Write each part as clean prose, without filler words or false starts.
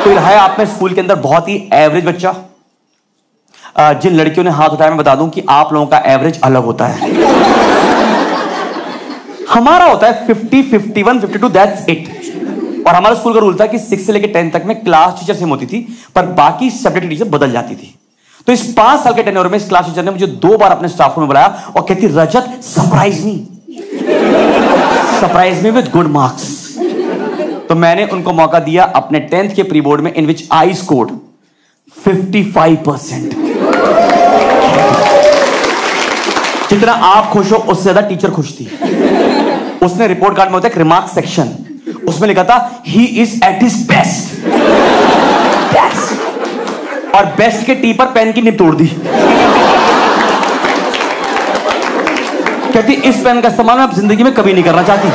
कोई है आप में स्कूल के अंदर बहुत ही एवरेज बच्चा? जिन लड़कियों ने हाथ उठाया मैं बता दूं कि आप लोगों का एवरेज अलग होता है। हमारा होता है 50, 51, 52, दैट्स इट। और हमारे स्कूल का रूल था कि 6 से लेकर 10 तक में क्लास टीचर सेम होती थी, पर बाकी सब्जेक्ट टीचर बदल जाती थी। तो इस 5 साल के टेन्योर में इस क्लास टीचर ने मुझे 2 बार अपने स्टाफ रूम में बुलाया और कहती, Rajat surprise me with good marks. तो मैंने उनको मौका दिया अपने 10th के प्री बोर्ड में, इन विच आई स्कोर्ड 55%। जितना आप खुश हो उससे ज्यादा टीचर खुश थी। उसने रिपोर्ट कार्ड में होता है एक रिमार्क सेक्शन, उसमें लिखा था he is at his best. और बेस्ट के टी पर पेन की निब तोड़ दी। कहती इस पेन का इस्तेमाल मैं अब जिंदगी में कभी नहीं करना चाहती।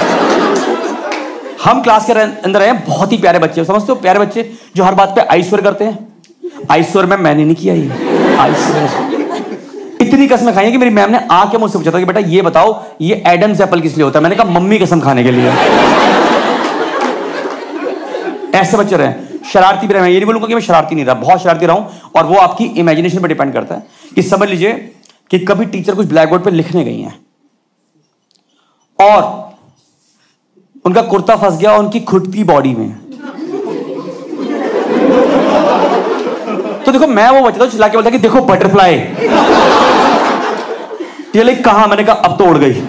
हम क्लास के अंदर रहे हैं, बहुत ही प्यारे बच्चे, समझते हो प्यारे बच्चे जो हर बात पे आईश्वर करते हैं। आईश्वर में मैंने नहीं किया ये आईश्वर। इतनी कसमें खाई है कि मेरी मैम ने आके मुझसे पूछा था कि बेटा ये बताओ ये एडम्स एप्पल किस लिए होता है? मैंने कहा मम्मी कसम खाने के लिए। ऐसे बच्चे रहे, शरारती भी रहे। ये नहीं बोलूंगा कि मैं शरारती नहीं रहा, बहुत शरारती रहा हूं। और वो आपकी इमेजिनेशन पर डिपेंड करता है कि समझ लीजिए कि कभी टीचर कुछ ब्लैक बोर्ड पर लिखने गई हैं और उनका कुर्ता फंस गया उनकी खुद की बॉडी में। तो देखो मैं वो बच्चा था चिल्ला के बोलता कि देखो बटरफ्लाई। ये कहा, मैंने कहा अब तो उड़ गई।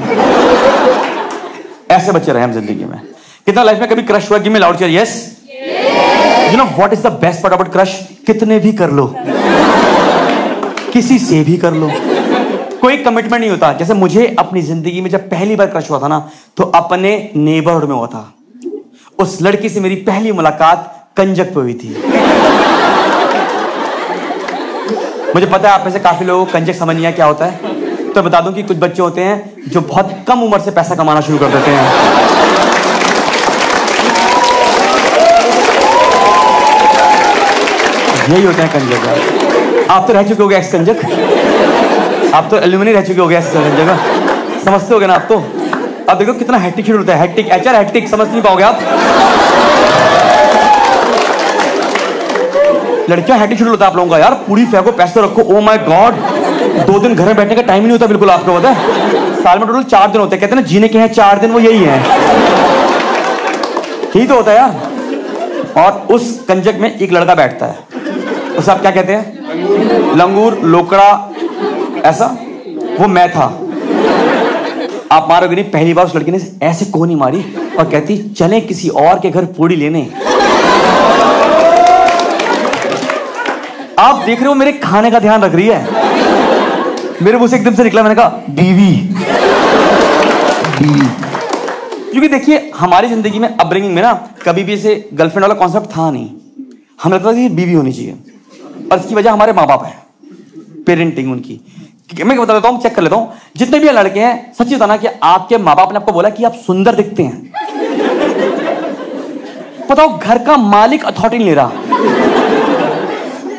ऐसे बच्चे रहे हम जिंदगी में। कितना लाइफ में कभी क्रश हुआ? Give me loud cheer yes. You know what is the best part about crush? कितने भी कर लो, किसी से भी कर लो, कोई कमिटमेंट नहीं होता। जैसे मुझे अपनी जिंदगी में जब पहली बार क्रश हुआ था ना, तो अपने नेबरहुड में हुआ था। उस लड़की से मेरी पहली मुलाकात कंजक पे हुई थी। मुझे पता है आप में से काफी लोगों को कंजक समझ नहीं आया क्या होता है, तो बता दूं कि कुछ बच्चे होते हैं जो बहुत कम उम्र से पैसा कमाना शुरू कर देते हैं। यही होते हैं कंजक। आप तो रह चुके होगे एक्स कंजक, आप तो एल्यूमिनी रह चुके होगे एक्स जगह, समझते होगे ना आप तो। अब देखो कितना हेक्टिक शेड्यूल होता है, हेक्टिक एचआर हेक्टिक, समझ नहीं पाओगे आप। लड़कियां हेक्टिक शेड्यूल होता है आप लोगों का यार, पूरी फेंको पैसे रखो, ओ माय गॉड। 2 दिन घर में बैठने का टाइम ही नहीं होता बिल्कुल, आपको पता है। साल में टोटल 4 दिन होते हैं, कहते हैं ना जीने के हैं 4 दिन, वो यही है, यही तो होता है यार। और उस कंजक में एक लड़का बैठता है, उसे आप क्या कहते हैं? लंगूर, लोकड़ा, ऐसा। वो मैं था। आप मारोगे नहीं, पहली बार उस लड़की ने ऐसे कोहनी मारी और कहती चले किसी और के घर पूड़ी लेने। आप देख रहे हो मेरे खाने का ध्यान रख रही है। मेरे मुंह से एकदम से निकला, मैंने कहा बीवी। क्योंकि देखिए हमारी जिंदगी में अपब्रिंगिंग में ना कभी भी ऐसे गर्लफ्रेंड वाला कॉन्सेप्ट था नहीं। हमें लगता था कि बीवी होनी चाहिए, और इसकी वजह हमारे माँ बाप है, पेरेंटिंग उनकी। मैं बता देता हूँ, चेक कर लेता हूँ, जितने भी लड़के हैं सच्ची बताना कि आपके माँ बाप ने आपको बोला कि आप सुंदर दिखते हैं? बताओ, घर का मालिक अथॉरिटी नहीं ले रहा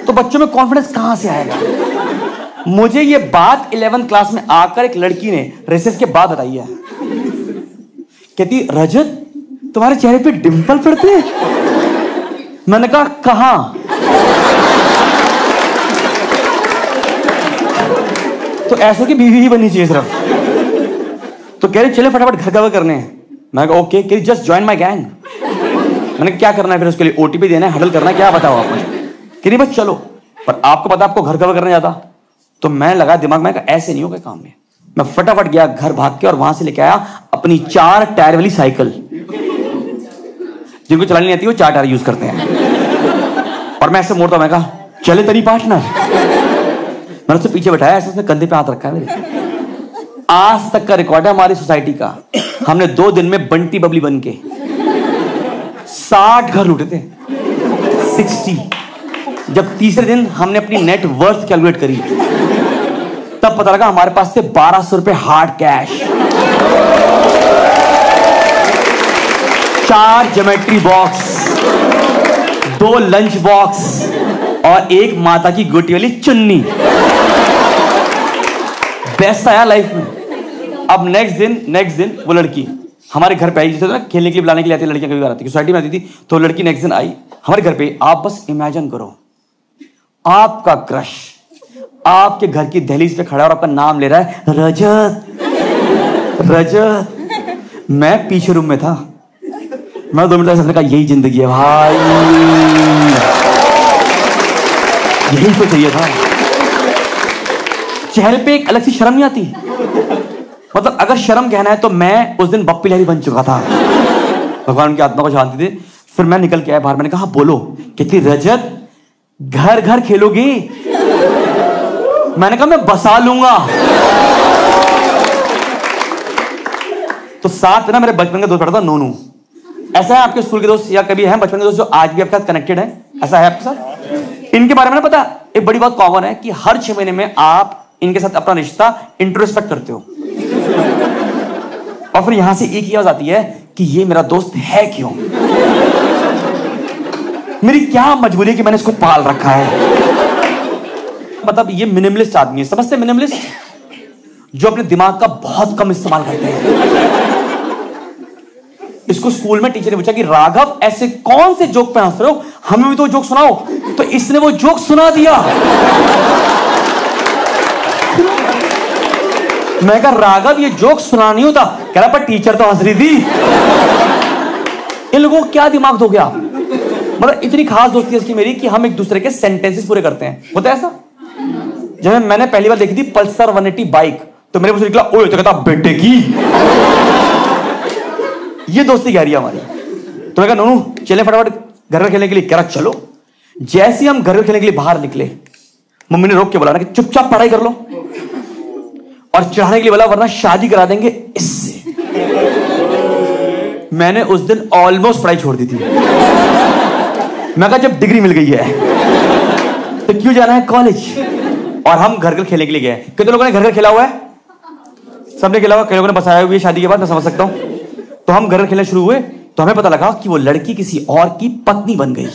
तो बच्चों में कॉन्फिडेंस कहां से आएगा? मुझे ये बात 11th क्लास में आकर एक लड़की ने रेसेस के बाद बताई है। कहती रजत तुम्हारे चेहरे पे डिंपल पड़ते हैं। मैंने कहा कहां? तो ऐसे की बीवी ही बननी चाहिए सिर्फ। तो कह रहे चले फटाफट घर कवर करने हैं। मैं कहा ओके। कह रही जस्ट ज्वाइन माय गैंग। मैंने क्या करना है फिर उसके लिए? ओटीपी देना है, हडल करना है, क्या बताओ आप मुझे? कह रही बस चलो। पर आपको पता आपको घर कवर करने जाता, तो मैं लगा दिमाग में ऐसे नहीं होगा काम में। मैं फटाफट गया घर भाग के और वहां से लेके आया अपनी 4 टायर वाली साइकिल। जिनको चलानी नहीं आती वो 4 टायर यूज करते हैं। और मैं ऐसे मोड़ता, मैं कहा चले तेरी पार्टनर। मैंने उससे पीछे बैठाया, ऐसे उसने कंधे पे हाथ रखा है मेरे। आज तक का रिकॉर्ड है हमारी सोसाइटी का। हमने 2 दिन में बंटी बबली बन के 60 घर लूटे थे, 60। जब तीसरे दिन हमने अपनी नेट वर्थ कैलकुलेट करी, तब पता लगा हमारे पास थे 1200 रुपए hard cash, 4 geometry box, 2 lunch box और 1 माता की गोटी वाली चुन्नी। बेस्ट आया लाइफ में। अब नेक्स्ट दिन वो लड़की हमारे घर पे आई, जैसे ना खेलने के लिए बुलाने के लिए आती लड़कियां, कभी बार आती सोसाइटी में आती थी, तो लड़की नेक्स्ट दिन आई हमारे घर पे। आप बस इमेजिन करो, आपका क्रश आपके घर की दहलीज पे खड़ा और आपका नाम ले रहा है, रजत रजत। मैं पीछे रूम में था, मैं 2 मिनट तक कहा यही जिंदगी है भाई, यही तो चाहिए था। चेहरे पे एक अलग सी शर्म नहीं आती, मतलब अगर शर्म कहना है तो मैं उस दिन बप्पी लहरी बन चुका था। भगवान उनकी आत्मा को शांति दे। फिर मैं निकल के आया बाहर, मैंने कहा बोलो, कहती रजत घर घर खेलोगी? मैंने कहा मैं बसा लूंगा। तो साथ ना मेरे बचपन का दोस्त पढ़ा था, नोनू। ऐसा है आपके स्कूल के दोस्त या कभी है बचपन के दोस्त जो आज भी आपके साथ कनेक्टेड है? ऐसा है आपके साथ? इनके बारे में ना पता, एक बड़ी बात कॉमन है कि हर 6 महीने में आप इनके साथ अपना रिश्ता इंट्रोस्पेक्ट करते हो, और फिर यहां से एक ही आवाज आती है कि ये मेरा दोस्त है क्यों, मेरी क्या मजबूरी है कि मैंने इसको पाल रखा है। मतलब ये मिनिमलिस्ट आदमी है, समझते मिनिमलिस्ट, जो अपने दिमाग का बहुत कम इस्तेमाल करते हैं। इसको स्कूल में टीचर ने पूछा कि राघव ऐसे कौन से जोक पे हंस रहे हो, हमें भी तो जोक सुनाओ। तो इसने वो जोक सुना दिया। मैं कहा राघव ये जोक सुना नहीं होता, कह रहा पर टीचर तो हंस रही थी। इन लोगों को क्या दिमाग हो गया, मतलब इतनी खास दोस्ती है इसकी मेरी कि हम एक दूसरे के सेंटेंसेस पूरे करते हैं। होता है ऐसा? जब मैंने पहली बार देखी थी पल्सर 180 बाइक, तो मेरे मुंह से निकला ओए, तो कहता बेटे की। ये दोस्ती गहरी है हमारी। तो मैं कहा नोनू चले फटाफट घर खेलने के लिए, कह रहा चलो। जैसे ही हम घर खेलने के लिए बाहर निकले, मम्मी ने रोक के बोला ना कि चुपचाप पढ़ाई कर लो, और चढ़ाने के लिए बोला वरना शादी करा देंगे इससे। मैंने उस दिन ऑलमोस्ट पढ़ाई छोड़ दी थी। मैं कहा जब डिग्री मिल गई है तो क्यों जाना है कॉलेज। और हम घर घर खेलने के लिए गए। कितने लोगों ने घर घर खेला हुआ है? सबने खेला हुआ, कई लोगों ने बसाया हुई है शादी के बाद, मैं समझ सकता हूं। तो हम घर खेलने शुरू हुए तो हमें पता लगा कि वो लड़की किसी और की पत्नी बन गई।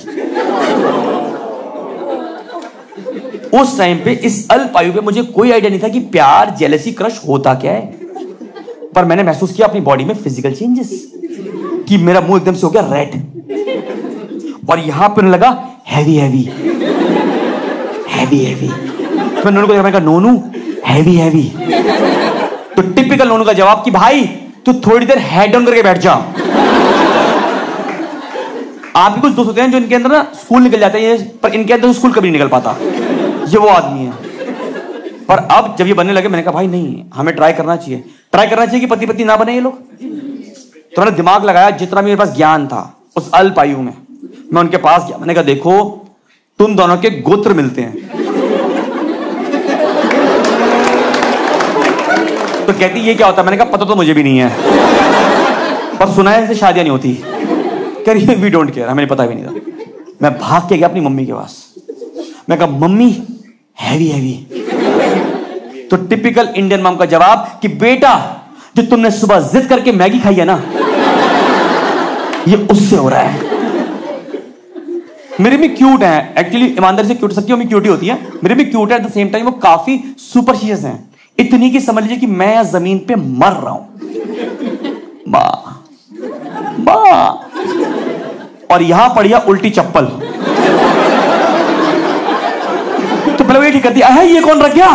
उस टाइम पे इस अल्पायु पे मुझे कोई आइडिया नहीं था कि प्यार, जेलसी, क्रश होता क्या है। पर मैंने महसूस किया अपनी बॉडी में फिजिकल चेंजेस, कि मेरा मुंह एकदम से हो गया रेड, और यहां पर लगा हैवी हैवी हैवी हैवी। मैं नोनू को देखा, मैंने कहा नोनू हैवी हैवी। तो टिपिकल नोनू का जवाब कि भाई तू थोड़ी देर हेड डाउन करके बैठ जा। आप भी कुछ दोस्त होते हैं जो इनके अंदर ना स्कूल निकल जाते हैं, पर इनके अंदर स्कूल कभी नहीं निकल पाता। ये वो आदमी है। पर अब जब ये बनने लगे, मैंने कहा भाई नहीं, हमें ट्राई करना चाहिए कि पति पत्नी ना बने ये लोग। तो मैंने दिमाग लगाया, जितना मेरे पास ज्ञान था उस अल्पायु में, मैं उनके पास गया। मैंने कहा देखो तुम दोनों के गोत्र मिलते हैं। तो कहती ये क्या होता है? मैंने कहा पता तो मुझे भी नहीं है, पर सुना है इससे शादियां नहीं होती। कह रही वी डोंट केयर, हमें पता भी नहीं था। मैं भाग के गया अपनी मम्मी के पास। मैं कहा मम्मी हैवी हैवी। तो टिपिकल इंडियन मॉम का जवाब कि बेटा जो तुमने सुबह जिद करके मैगी खाई है ना, ये उससे हो रहा है। मेरी भी क्यूट है एक्चुअली, ईमानदारी से क्यूट, सबकी मम्मी क्यूट ही होती है, मेरी भी क्यूट है। एट द सेम टाइम वो काफी सुपरस्टिशियस हैं, इतनी की समझ लीजिए कि मैं जमीन पे मर रहा हूं। मां मां, और यहां पड़ी उल्टी चप्पल। तो पहले ये ठीक करती है, ये कौन रख गया,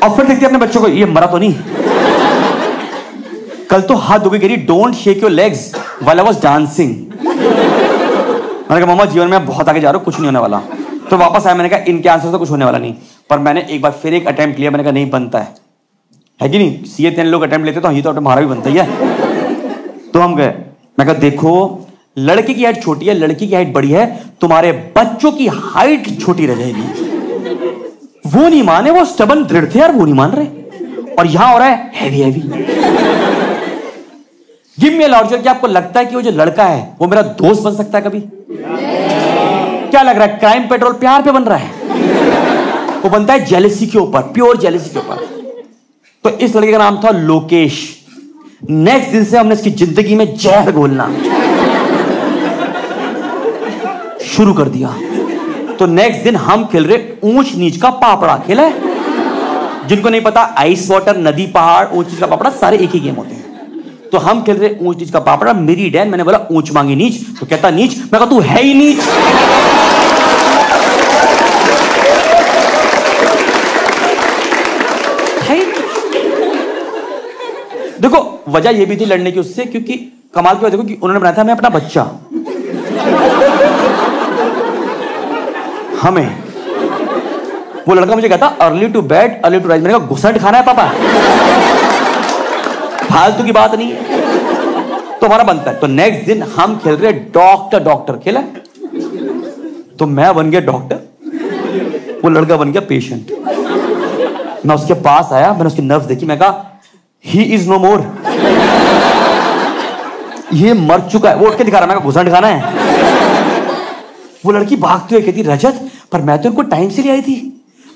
और फिर देखती है अपने बच्चों को, ये मरा तो नहीं। कल तो हाथ धोके कह रही don't shake your legs while I was dancing. मैंने कहा मम्मा जीवन में बहुत आगे जा रहा हूं, कुछ नहीं होने वाला। तो वापस आया, मैंने कहा इनके आंसर से कुछ होने वाला नहीं। पर मैंने एक बार फिर एक अटेम्प्ट लिया, मैंने कहा नहीं बनता है कि नहीं, सीए 3 लोग अटेम्प्ट लेते तो ये तो हमारा भी बनता ही है। तो हम गए, मैं कहा देखो लड़के की हाइट छोटी है, लड़की की हाइट बड़ी है, तुम्हारे बच्चों की हाइट छोटी रह जाएगी। वो नहीं माने, वो स्टबन दृढ़ थे यार, वो नहीं मान रहे, और यहां हो रहा है heavy heavy. Give me a logic, क्या आपको लगता है कि वो जो लड़का है वो मेरा दोस्त बन सकता है कभी? क्या लग रहा है क्राइम पेट्रोल प्यार पे बन रहा है? वो बनता है जेलसी के ऊपर, प्योर जेलसी के ऊपर। तो इस लड़के का नाम था लोकेश। नेक्स्ट दिन से हमने इसकी जिंदगी में जहर घोलना शुरू कर दिया। तो नेक्स्ट दिन हम खेल रहे ऊंच नीच का पापड़ा खेला है। जिनको नहीं पता, आइस वाटर, नदी, पहाड़, ऊंच नीच का पापड़ा सारे एक ही गेम होते हैं। तो हम खेल रहे ऊंच नीच का पापड़ा, मेरी डैन, मैंने बोला ऊंच मांगी नीच, तो कहता नीच, मैं कहा तू है ही नीच। देखो वजह ये भी थी लड़ने की उससे, क्योंकि कमाल की बात देखो कि उन्होंने बनाया था हमें अपना बच्चा, हमें। वो लड़का मुझे कहता early to bed early to rise, मैंने कहा घुसट खाना है पापा, फालतू की बात नहीं है। तो हमारा बनता है। तो नेक्स्ट दिन हम खेल रहे डॉक्टर डॉक्टर, खेला तो मैं बन गया डॉक्टर, वो लड़का बन गया पेशेंट। मैं उसके पास आया, मैंने उसकी नर्व्स देखी, मैं कहा ही इज नो मोर, ये मर चुका है। वो उठ के दिखा रहा, मैं घुसट खाना है। वो लड़की भागती हुई कहती रजत पर मैं तो इनको टाइम से ले आई थी।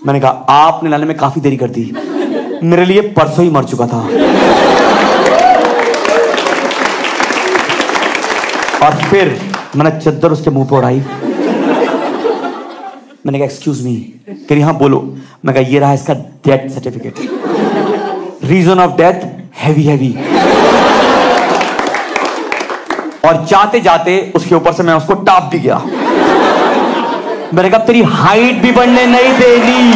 मैंने कहा आपने लाने में काफी देरी कर दी, मेरे लिए परसों ही मर चुका था। और फिर मैंने चद्दर उसके मुंह पर उड़ाई। मैंने कहा एक्सक्यूज मी, कह रही हाँ बोलो। मैं कहा ये रहा इसका death certificate, reason of death heavy heavy. और जाते जाते उसके ऊपर से मैं उसको टाप भी गया। मैंने कहा तेरी हाइट भी बढ़ने नहीं देनी,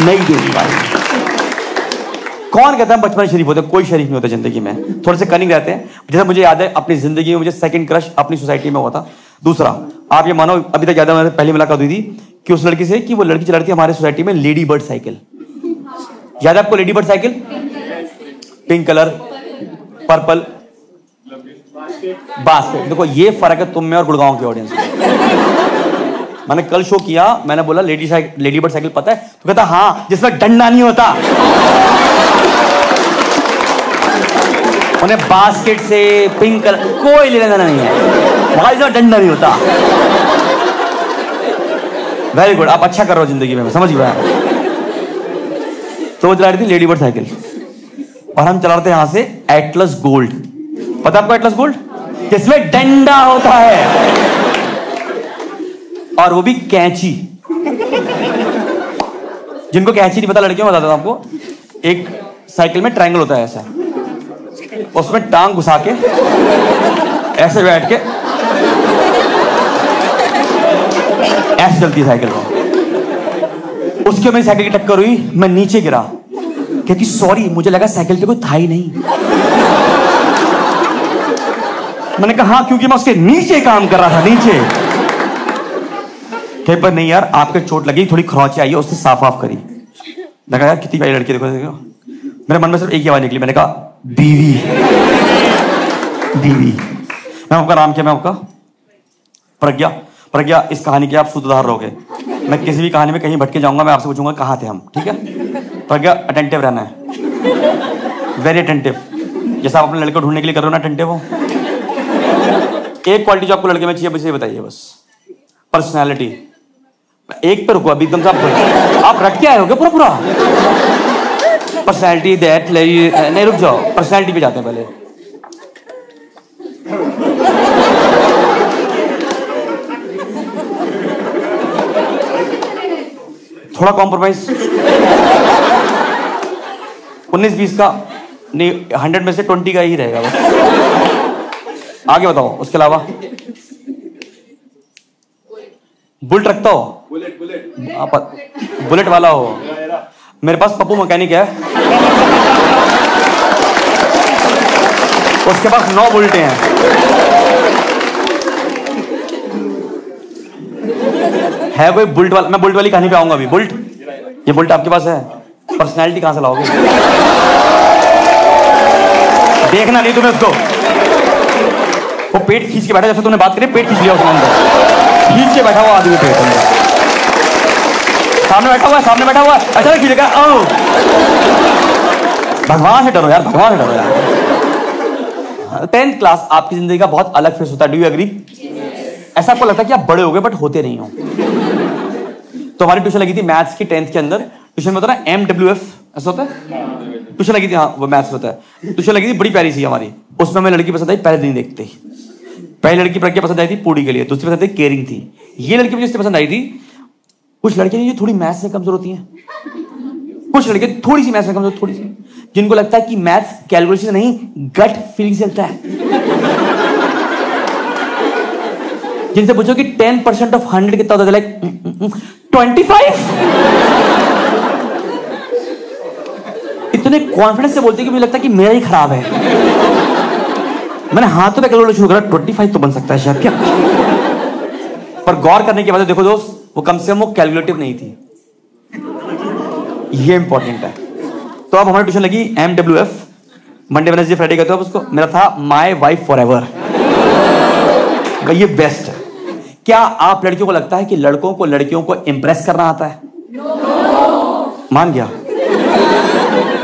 नहीं देनी भाई। कौन कहता है बचपन शरीफ होते? कोई शरीफ नहीं होता जिंदगी में, थोड़े से कनिंग रहते हैं। जैसे मुझे याद है अपनी जिंदगी में मुझे सेकंड क्रश अपनी सोसाइटी में हुआ था। दूसरा, आप ये मानो अभी तक याद है मैंने पहली मुलाकात हुई थी कि उस लड़की से, कि वो लड़की चला रही थी हमारे सोसाइटी में लेडी बर्ड साइकिल। याद है आपको lady bird cycle? Pink colour, purple, basket. देखो ये फर्क है तुम में और गुड़गांव की ऑडियंस में। मैंने कल शो किया, मैंने बोला लेडी बर्ड साइकिल पता है? तो कहता हाँ, जिसमें डंडा नहीं होता। उन्हें बास्केट से पिंक कलर कोई लेना देना नहीं है, भाई जो डंडा नहीं होता। वेरी गुड, आप अच्छा कर रहे हो जिंदगी में, समझ गया। तो वो चला रही थी लेडी बर्ड साइकिल और हम चला रहे थे यहां से एटलस गोल्ड। पता आपको एटलस गोल्ड? जिसमें डंडा होता है और वो भी कैंची। जिनको कैंची नहीं पता लड़कियों में बताता हूं आपको, एक साइकिल में ट्रायंगल होता है ऐसा, उसमें टांग घुसा के ऐसे बैठ के ऐसे चलती है साइकिल को। उसके मेरी साइकिल की टक्कर हुई, मैं नीचे गिरा। कहती सॉरी, मुझे लगा साइकिल पे कोई था ही नहीं। मैंने कहा हाँ, क्योंकि मैं उसके नीचे काम कर रहा था, नीचे। कहीं पर नहीं यार, आपके चोट लगी, थोड़ी खरोंच आई है, उससे साफ साफ करी। मैंने कहा यार कितनी प्यारी लड़की, देखो देखो। मेरे मन में सिर्फ एक ही आवाज निकली, मैंने कहा बीवी। बीवी। मैं आपका नाम क्या? मैं आपका प्रज्ञा। प्रज्ञा, इस कहानी के आप सूत्रधार रहोगे। मैं किसी भी कहानी में कहीं भटके जाऊंगा, मैं आपसे पूछूंगा कहाँ थे हम, ठीक है? प्रज्ञा, अटेंटिव रहना है, वेरी अटेंटिव। जैसा आप अपने लड़के को ढूंढने के लिए कर रहे हो ना, अटेंटिव हो। एक क्वालिटी जो आपको लड़के में चाहिए, बस ये बताइए, बस पर्सनैलिटी। एक पे रुको अभी एकदम से, आप रट के आए हो क्या पूरा पूरा? पर्सनैलिटी दैट, नहीं रुक जाओ, पर्सनैलिटी पे जाते हैं पहले। थोड़ा कॉम्प्रोमाइज 19-20 का नहीं, 100 में से 20 का ही रहेगा बस। आगे बताओ उसके अलावा। बुलेट रखता हो? बुलेट वाला हो? मेरे पास पप्पू मैकेनिक है, उसके पास 9 बुलेटें हैं। है कोई बुलेट वाला? मैं बुलेट वाली कहानी पे आऊंगा अभी। बुलेट, ये बुलेट आपके पास है, पर्सनैलिटी कहां से लाओगे? देखना नहीं तुम्हें उसको, वो पेट खींच के बैठा, जैसे तुमने बात करी पेट खींच लिया उसने अंदर, खींच के बैठा हुआ आदमी पेट अंदर, सामने बैठा हुआ है, सामने बैठा हुआ है, अचानक खींचेगा। भगवान से डरो यार, भगवान से डरो यार। 10th क्लास आपकी जिंदगी का बहुत अलग फेस होता है, डू यू एग्री? ऐसा आपको लगता है कि आप बड़े हो गए बट होते नहीं हो। तो हमारी ट्यूशन लगी थी मैथ्स की 10th के अंदर। ट्यूशन में होता है ना MWF, ऐसा होता है। ट्यूशन लगी थी, हाँ वो मैथ्स होता है। ट्यूशन लगी थी, बड़ी प्यारी सी हमारी। उसमें हमें लड़की पसंद आई पहले दिन देखते ही। पहली लड़की प्रज्ञा पसंद आई थी पूड़ी के लिए, दूसरी पसंद आई केयरिंग थी। ये लड़की मुझे इससे पसंद आई थी, कुछ लड़कियां जो थोड़ी मैथ्स में कमजोर होती हैं, कुछ लड़के थोड़ी सी मैथ्स में कमजोर, थोड़ी सी। जिनको लगता है कि मैथ्स कैलकुलेशन नहीं गट फीलिंग से चलता है। जिनसे पूछो कि 10% ऑफ 100 कितना होता है, लाइक 25। इतने कॉन्फिडेंस से बोलते हैं कि मुझे लगता है कि मेरा ही खराब है। मैंने हाथों पे कैलकुलेट शुरू करा, 25 तो बन सकता है शायद, क्या। पर गौर करने के बाद देखो दोस्त, वो कम से कम वो कैलकुलेटिव नहीं थी। ये इंपॉर्टेंट है। तो अब हमारी ट्यूशन लगी MWF, मंडे वेडनेसडे फ्राइडे कहते हो उसको। मेरा था माय वाइफ फॉरएवर। ये बेस्ट है। क्या आप लड़कियों को लगता है कि लड़कों को लड़कियों को इंप्रेस करना आता है? मान गया,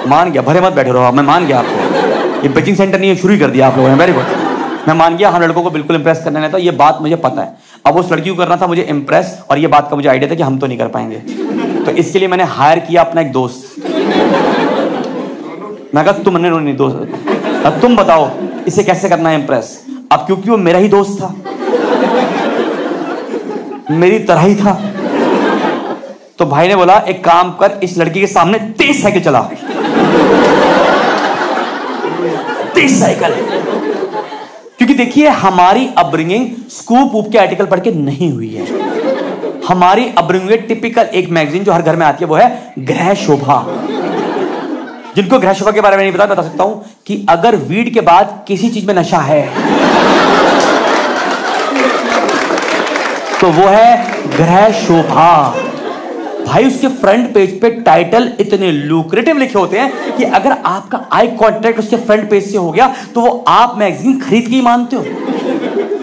मान गया, भरे मत बैठे रहो, मैं मान गया आपको। ये बेचिंग सेंटर नहीं है, शुरू कर दिया आप लोगों ने, वेरी गुड। मैं मान गया हम लड़कों को बिल्कुल इंप्रेस करना नहीं था, ये बात मुझे पता है। अब उस लड़की को करना था मुझे इंप्रेस, और ये बात का मुझे आइडिया था कि हम तो नहीं कर पाएंगे। तो इसके लिए मैंने हायर किया अपना एक दोस्त। मैं कहा तुमने नहीं दोस्त, अब तुम बताओ इसे कैसे करना है इंप्रेस। अब क्योंकि वो मेरा ही दोस्त था, मेरी तरह ही था, तो भाई ने बोला एक काम कर, इस लड़की के सामने तेज साइकिल चला। तेज साइकिल। क्योंकि देखिए हमारी अपब्रिंगिंग स्कूप वूप के आर्टिकल पढ़ के नहीं हुई है। हमारी अपब्रिंगिंग टिपिकल एक मैगजीन जो हर घर में आती है वो है गृह शोभा। जिनको गृह शोभा के बारे में नहीं पता, बता सकता हूं कि अगर वीड के बाद किसी चीज में नशा है तो वो है गृह शोभा। भाई उसके फ्रंट पेज पे टाइटल इतने लुक्रेटिव लिखे होते हैं कि अगर आपका आई कांटेक्ट उसके फ्रंट पेज से हो गया तो वो आप मैगजीन खरीद के ही मानते हो।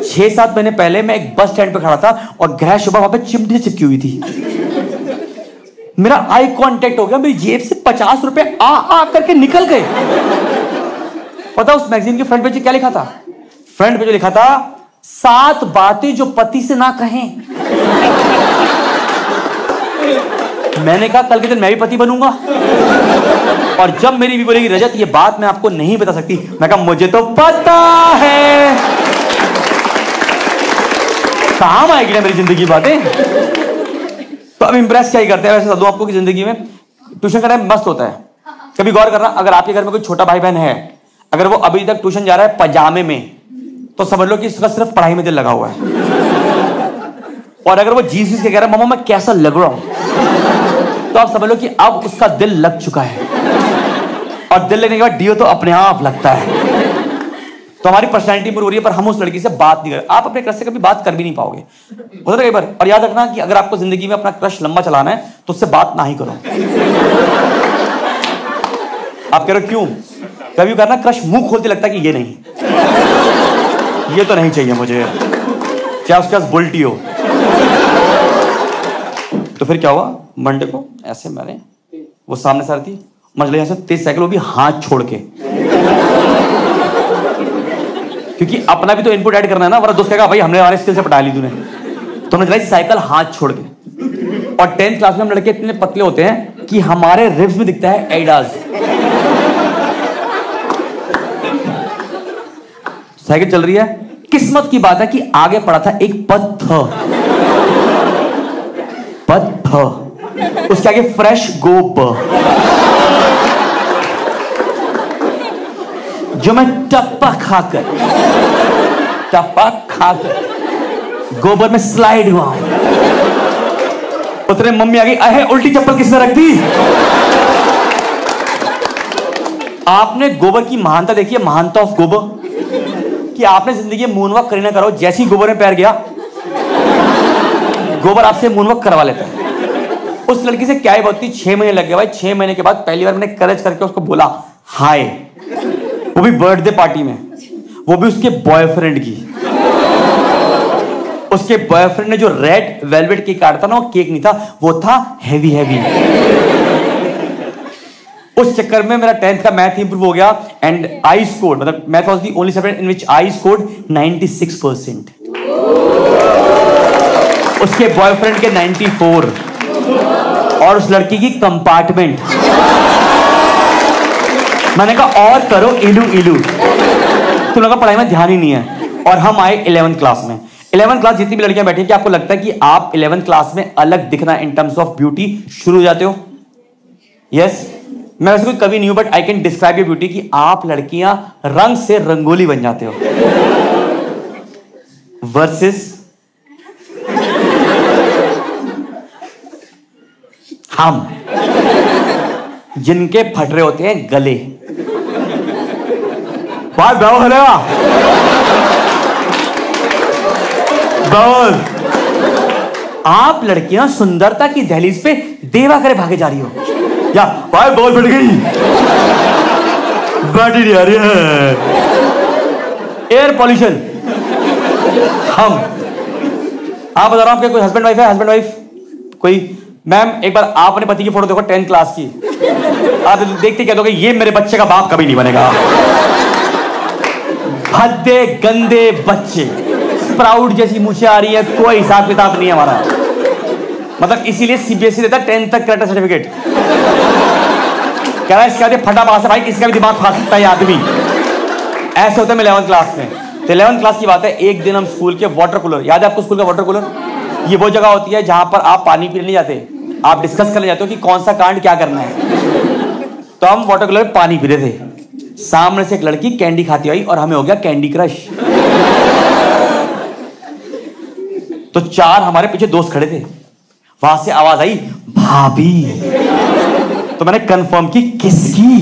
6-7 महीने पहले मैं एक बस स्टैंड पे खड़ा था और गृह शोभा वहां पे चिमटी चिपकी हुई थी। मेरा आई कांटेक्ट हो गया, मेरी जेब से 50 रुपए आ करके निकल गए। पता उस मैगजीन के फ्रंट पेज पे क्या लिखा था? फ्रंट पेज लिखा था 7 बातें जो पति से ना कहें। मैंने कहा कल के दिन मैं भी पति बनूंगा, और जब मेरी भी बोलेगी रजत ये बात मैं आपको नहीं बता सकती, मैं कहा मुझे तो पता है। काम आएगी ना मेरी जिंदगी की बातें। तो अब इंप्रेस क्या ही करते हैं। वैसे साधु आपको की जिंदगी में ट्यूशन करना मस्त होता है। कभी गौर करना, अगर आपके घर में कोई छोटा भाई बहन है, अगर वो अभी तक ट्यूशन जा रहा है पजामे में, तो समझ लो कि इसका सिर्फ पढ़ाई में दिल लगा हुआ है। और अगर वो जीस के कह रहा है मम्मा मैं कैसा लग रहा हूं, तो आप समझ लो कि अब उसका दिल लग चुका है। और दिल लगने के बाद डीओ तो अपने आप लगता है। तो हमारी पर्सनैलिटी इंप्रूव हो रही है, पर हम उस लड़की से बात नहीं कर। आप अपने क्रश से कभी बात कर भी नहीं पाओगे, होता है कई बार। और याद रखना कि अगर आपको जिंदगी में अपना क्रश लंबा चलाना है तो उससे बात ना ही करो। आप कह रहे हो क्यों? कभी करना क्रश मुंह खोलते लगता है कि ये नहीं, ये तो नहीं चाहिए मुझे, क्या उसके पास बुल्टी हो। तो फिर क्या हुआ, मंडे को ऐसे मैंने वो सामने से थी मजले यहां से तेज साइकिल, वो भी हाथ छोड़ के, क्योंकि अपना भी तो इनपुट ऐड करना है ना, वरना दोस्त कहेगा भाई हमने हमारे स्किल से पटा ली तूने। तो हमने चलाई साइकिल हाथ छोड़ के। और 10th क्लास में हम लड़के इतने पतले होते हैं कि हमारे रिब्स में दिखता है एडिडास। साइकिल चल रही है, किस्मत की बात है कि आगे पड़ा था एक पत्थर, उसके आगे फ्रेश गोबर, जो मैं टप्पा खाकर गोबर में स्लाइड हुआ। उतने मम्मी आ गई, अहे उल्टी चप्पल किसने रख दी। आपने गोबर की महानता देखी है, महानता ऑफ गोबर, कि आपने जिंदगी में मूनवॉक करना करो, जैसी गोबर में पैर गया गोबर आपसे मूनवॉक करवा लेता है। उस लड़की से क्या ही बात थी, 6 महीने लग गए भाई। 6 महीने के बाद पहली बार मैंने करेज करके उसको बोला हाय, वो भी बर्थडे पार्टी में, वो भी उसके बॉयफ्रेंड की। उसके बॉयफ्रेंड ने जो रेड वेलवेट केक काटा था ना, वो केक नहीं था, वो था हैवी हैवी। उस चक्कर में मेरा 10th का मैथ इंप्रूव हो गया एंड आई स्कोर्ड, मतलब math was the only subject in which I scored 96%, उसके बॉयफ्रेंड के 94, और उस लड़की की कंपार्टमेंट। मैंने कहा और करो इलू इलू, तुम लोगों का पढ़ाई में ध्यान ही नहीं है। और हम आए 11th क्लास में। 11th क्लास जितनी भी लड़कियां बैठी, क्या आपको लगता है कि आप 11th क्लास में अलग दिखना इन टर्म्स ऑफ ब्यूटी शुरू हो जाते हो? यस, मैं वैसे कोई कवि नहीं हूं, but I can describe your beauty कि आप लड़कियां रंग से रंगोली बन जाते हो। वर्सेस हम, जिनके फट रहे होते हैं गले। बात आप लड़कियां सुंदरता की दहलीज पे देवा करे भागे जा रही हो, या भाई बॉल फट गई, बैटरी नहीं आ रही है, एयर पॉल्यूशन। हम, आप बता रहा हूं आपके कोई हस्बैंड वाइफ है? हस्बैंड वाइफ कोई? मैम एक बार आप अपने पति की फोटो देखो 10th क्लास की, आप देखते क्या दोगे? ये मेरे बच्चे का बाप कभी नहीं बनेगा। भद्दे गंदे बच्चे, स्प्राउट जैसी मूछें आ रही है, कोई हिसाब किताब नहीं है हमारा। मतलब इसीलिए सीबीएसई देता 10th तक कैरेक्टर सर्टिफिकेट। कह रहा है इसके बाद फटा पास है भाई, किसी का भी दिमाग खा सकता है आदमी। ऐसे होता है। मैं 11th क्लास में, तो 11th क्लास की बात है, एक दिन हम स्कूल के वाटर कूलर, याद है आपको स्कूल का वाटर कूलर? ये वो जगह होती है जहां पर आप पानी पीने नहीं जाते, आप डिस्कस करने जाते हो कि कौन सा कांड क्या करना है। तो हम वाटर कूलर में पानी पी रहे थे, सामने से एक लड़की कैंडी खाती आई और हमें हो गया कैंडी क्रश। तो 4 हमारे पीछे दोस्त खड़े थे, वहां से आवाज आई भाभी। तो मैंने कंफर्म की किसकी?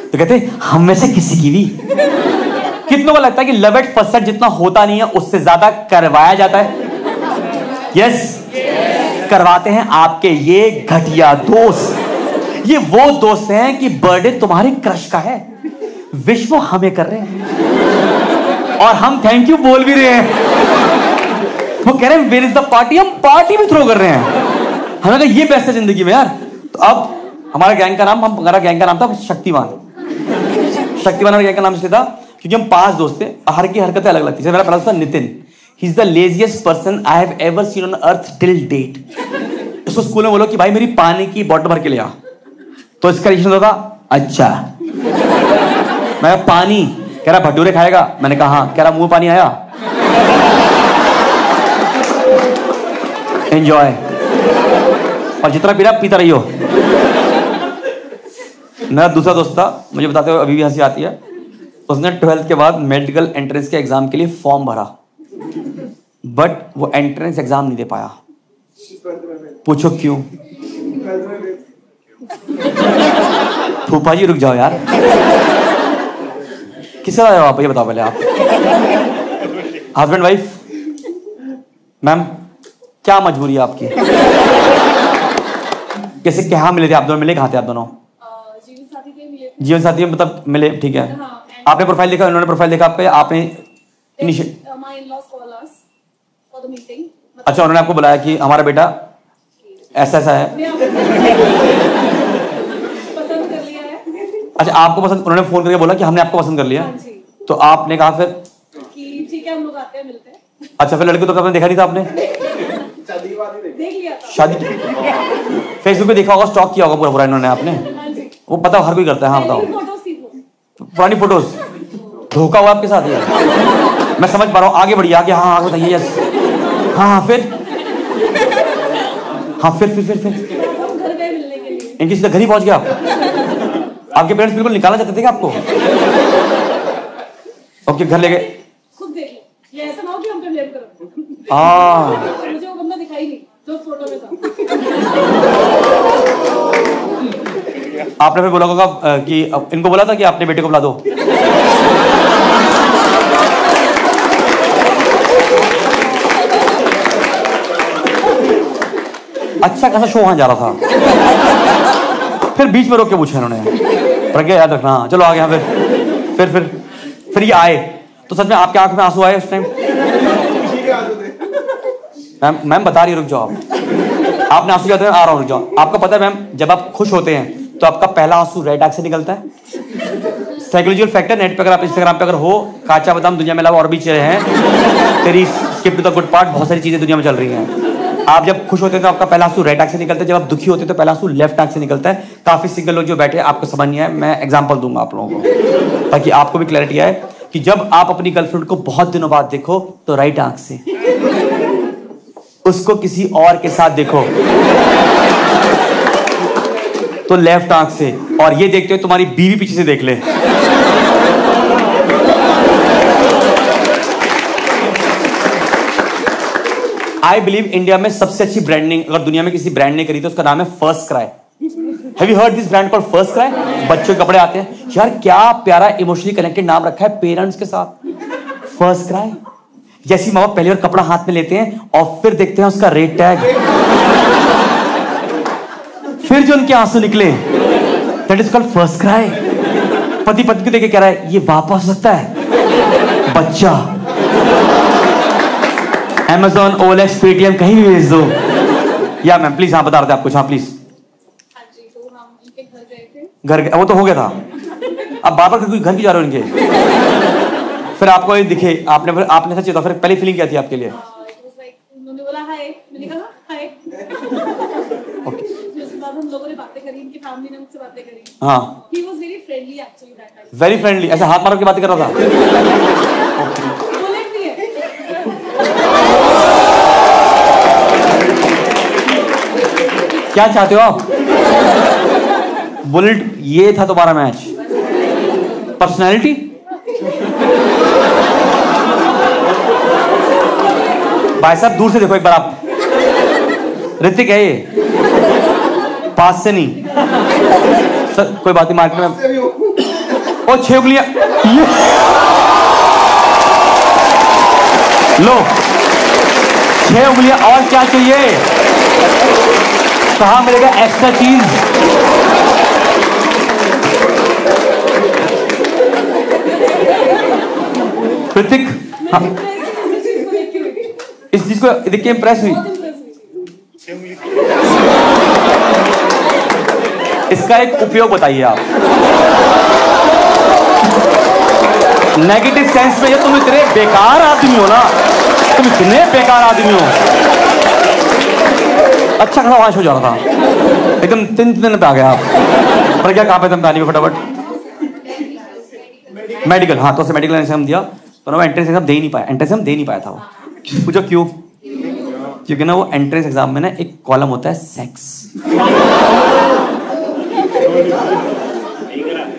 तो कहते हम में से किसी की भी। कितनों को लगता है कि लव एट फर्स्ट साइट जितना होता नहीं है उससे ज्यादा करवाया जाता है? यस, करवाते हैं आपके ये घटिया दोस्त। ये वो दोस्त हैं कि बर्थडे तुम्हारे क्रश का है, विश वो हमें कर रहे हैं और हम थैंक यू बोल भी रहे हैं। वो कह रहे हैं वेयर इज द पार्टी, हम पार्टी भी थ्रो कर रहे हैं। हमें कहा ये बेस्ट है जिंदगी में यार। तो अब हमारा गैंग का नाम, हमारा गैंग का नाम था शक्तिमान। शक्तिमान हमारे गैंग का नाम इसलिए था क्योंकि हम 5 दोस्त थे, हर की हरकतें अलग अलग थी। मेरा पहला दोस्त था Nitin, he is the laziest person I have ever seen on earth till date. उसको स्कूल में बोलो कि भाई मेरी पानी की बोतल भर के ले आ, तो इसका रिएक्शन होता था अच्छा। मैं पानी, कह रहा भटूरे खाएगा, मैंने कहा हाँ, कह रहा मुंह पानी आया, एंजॉय, और जितना पी रहा पीता रहियो। मेरा दूसरा दोस्त था, मुझे बताते हुए अभी भी हंसी आती है, उसने 12th के बाद मेडिकल एंट्रेंस के एग्जाम के लिए फॉर्म भरा, बट वो एंट्रेंस एग्जाम नहीं दे पाया। पूछो क्यों? फूफा जी रुक जाओ यार, किससे आए हो आप, ये बताओ पहले आप। Husband wife? मैम क्या मजबूरी है आपकी? कैसे क्या मिले थे आप दोनों? मिले कहाँ थे आप दोनों? जीवन साथी में मतलब मिले, ठीक है। आपने प्रोफाइल देखा, उन्होंने प्रोफाइल देखा आपका, आपने अच्छा उन्होंने आपको बुलाया कि हमारा बेटा ऐसा ऐसा है? अच्छा आपको पसंद, उन्होंने फोन करके बोला कि हमने आपको पसंद कर लिया, तो आपने कहा फिर कि ठीक है हम लोग आते हैं मिलते हैं। अच्छा फिर लड़के तो कभी देखा नहीं था आपने? देख लिया था। शादी फेसबुक पे देखा होगा, स्टॉक किया होगा पूरा पूरा इन्होंने आपने, वो पता हर कोई करता है। हाँ बताओ, पुरानी फोटोज, धोखा हुआ आपके साथ है। मैं समझ पा रहा हूँ, आगे बढ़िए, आगे। हाँ आगे बताइए। यस, हाँ हाँ फिर, हाँ फिर घर गए मिलने के लिए। इनकी सीधा घर ही पहुंच गया आप? आपके पेरेंट्स बिल्कुल निकालना चाहते थे क्या आपको? ओके घर ले गए। खुद देख लो, ये ऐसा ना हो कि हम पे ब्लेम करो। मुझे वो बंदा दिखाई नहीं जो फोटो में था। आपने फिर बोला होगा कि इनको बोला था कि अपने बेटे को बुला दो। अच्छा खासा शो वहां जा रहा था, फिर बीच में रोक के पूछा इन्होंने, प्रज्ञा याद रखना। चलो आ गया। फिर ये आए तो सच में आपके आंख में आंसू आए उस टाइम? मैम बता रही, रुक जाओ आप। आपने आंसू जाते हैं, आ रहा हूं, रुक जाओ। आपको पता है मैम, जब आप खुश होते हैं तो आपका पहला आंसू रेड आंख से निकलता है। साइकोलॉजिकल फैक्टर, नेट पे अगर आप इंस्टाग्राम पे अगर हो, काचा बादाम दुनिया में अलावा और भी चीजें हैं, तेरी skip to the good part, बहुत सारी चीजें दुनिया में चल रही हैं। आप जब खुश होते हैं तो आपका पहला आंसू राइट आंख से निकलता है, जब आप दुखी होते हैं तो पहला आंसू लेफ्ट आंख से निकलता है। काफी सिंगल लोग जो बैठे हैं आपको समझ नहीं आया, मैं एग्जांपल दूंगा आप लोगों को ताकि आपको भी क्लैरिटी आए कि जब आप अपनी गर्लफ्रेंड को बहुत दिनों बाद देखो तो राइट आंख से, उसको किसी और के साथ देखो तो लेफ्ट आंख से, और ये देखते हो तुम्हारी बीवी पीछे से देख ले। आई बिलीव इंडिया में सबसे अच्छी ब्रांडिंग अगर दुनिया में किसी ब्रांड ने करी तो उसका नाम है first cry. Have you heard this brand called first cry? बच्चों के कपड़े आते हैं यार, क्या प्यारा इमोशनली कनेक्टेड नाम रखा है पेरेंट्स के साथ, फर्स्ट क्राई। जैसी माँ बाप पहली बार कपड़ा हाथ में लेते हैं और फिर देखते हैं उसका रेट टैग, फिर जो उनके आंसू निकले, that is called first cry. पति पत्नी को देख के कह रहा है ये वापस हो सकता है, बच्चा Amazon, OLX, पेटीएम कहीं भी भेज दो। या मैम प्लीज, हाँ बता रहे थे आप कुछ? हाँ प्लीज। हाँ जी, तो हम उनके घर गए थे। घर वो तो हो गया था, अब बार बार घर की जा रहे हो इनके। फिर आपको ये दिखे, आपने सच था, फिर पहली फीलिंग क्या थी आपके लिए? उन्होंने बोला हाय, मैंने कहा हाय। उसके बाद हम लोगों ने बातें करी, इनकी फैमिली ने मुझसे बातें करी। हाँ, he was very friendly actually that time। Very friendly, ऐसे हाथ मार के बातें कर रहा था। बुलेट भी है। क्या चाहते हो आप? बुलेट, ये था तुम्हारा मैच? पर्सनैलिटी? भाई साहब दूर से देखो एक बार आप, ऋतिक है ये, पास से नहीं। सर कोई बात नहीं, मार्केट में ओ 6 उंगलियां, लो 6 उंगलियां, और क्या चाहिए? कहां मिलेगा एक्स्ट्रा चीज? ऋतिक, हाँ, इस चीज को देख के इंप्रेस हुई। इसका एक उपयोग बताइए आप। नेगेटिव सेंस में, ये तुम इतने बेकार आदमी हो ना, तुम इतने बेकार आदमी हो। अच्छा खासा वाश हो जा रहा था, एकदम 3 दिन पे आ गया आप। पर क्या कहाँ पे तुम बतानी में फटाफट? मेडिकल, हाँ, तो मेडिकल एग्जाम दिया तो ना वो एंट्रेंस एग्जाम दे ही नहीं पाया, एंट्रेंस एग्जाम दे नहीं पाया था वो। पूछो क्यों? क्योंकि ना वो एंट्रेंस एग्जाम में ना एक कॉलम होता है सेक्स,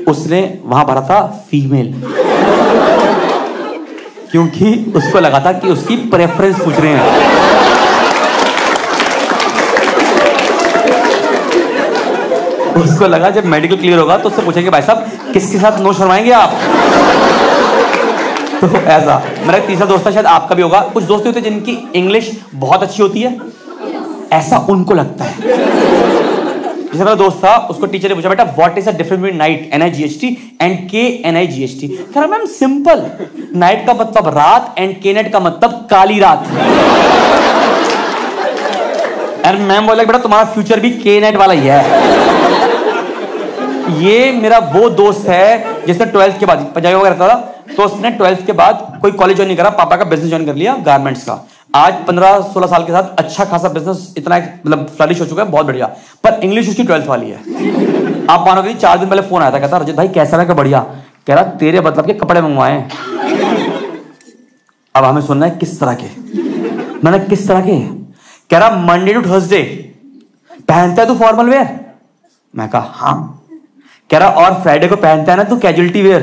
उसने वहां भरा था फीमेल, क्योंकि उसको लगा था कि उसकी प्रेफरेंस पूछ रहे हैं। उसको लगा जब मेडिकल क्लियर होगा तो उससे पूछेंगे भाई साहब किसके साथ नो शर्माएंगे आप? तो ऐसा मेरा एक तीसरा दोस्त है, शायद आपका भी होगा। कुछ दोस्त होते हैं जिनकी इंग्लिश बहुत अच्छी होती है, ऐसा उनको लगता है। जैसे मेरा दोस्त था, उसको टीचर ने पूछा बेटा what is the difference between night NIGHT and KNIGHT? कह रहा मैम सिंपल, नाइट का मतलब रात एंड KNET का मतलब काली रात। एंड मैम बोला बेटा तुम्हारा फ्यूचर भी KNET वाला ही है। ये मेरा वो दोस्त है जिसने 12th के बाद पंजाबी वगैरह रहता था, तो उसने 12th के बाद कोई कॉलेज ज्वाइन नहीं करा, पापा का बिजनेस ज्वाइन कर लिया गारमेंट्स का। आज 15-16 साल के साथ अच्छा खासा बिजनेस, इतना मतलब फ्लरिश हो चुका है, बहुत बढ़िया। पर इंग्लिश उसकी 12th वाली है। आप मानोगे नहीं, 4 दिन पहले फोन आया था, कहता रजत भाई कैसा है? बढ़िया। कह रहा तेरे मतलब के कपड़े मंगवाए, अब हमें सुनना है किस तरह के। मैंने किस तरह के? कह रहा मंडे टू थर्सडे पहनता है तू फॉर्मल वेयर? मैं कहा हाँ। कह रहा और फ्राइडे को पहनता है ना तू कैजुअलिटी वेयर?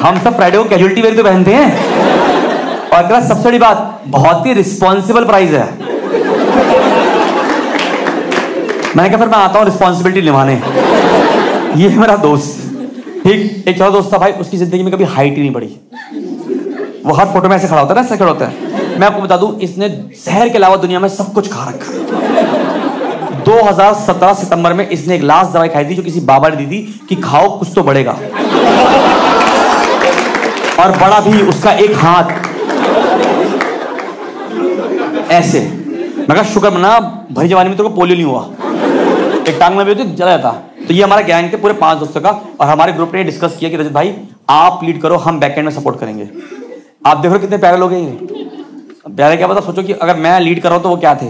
हम सब फ्राइडे को कैजुअलिटी वेयर तो पहनते हैं। और कह रहा सबसे बड़ी बात, बहुत ही रिस्पॉन्सिबल प्राइस है। मैंने कहा फिर मैं आता हूं रिस्पॉन्सिबिलिटी निभाने। ये है मेरा दोस्त। ठीक, एक और दोस्त था भाई, उसकी जिंदगी में कभी हाइट ही नहीं बढ़ी। वो हर फोटो में ऐसे खड़ा होता है ना, ऐसे खड़ा होता है। मैं आपको बता दूं, इसने शहर के अलावा दुनिया में सब कुछ खा रखा है। 2017 सितंबर में इसने एक लास्ट दवाई खाई थी जो किसी बाबा ने दी थी कि खाओ कुछ तो बढ़ेगा, और बड़ा भी उसका एक हाथ ऐसे। मैं कहा शुक्र मना भरी जवानी में तेरे को पोलियो नहीं हुआ, एक टांग में भी होती चला जाता। तो ये हमारा गैंग थे पूरे 5 दोस्तों का, और हमारे ग्रुप ने डिस्कस किया कि रजत भाई आप लीड करो, हम बैकएंड में सपोर्ट करेंगे। आप देखो कितने प्यारे लोग हैं ये। प्यारे क्या पता, सोचो कि अगर मैं लीड कर रहा हूं तो वो क्या थे।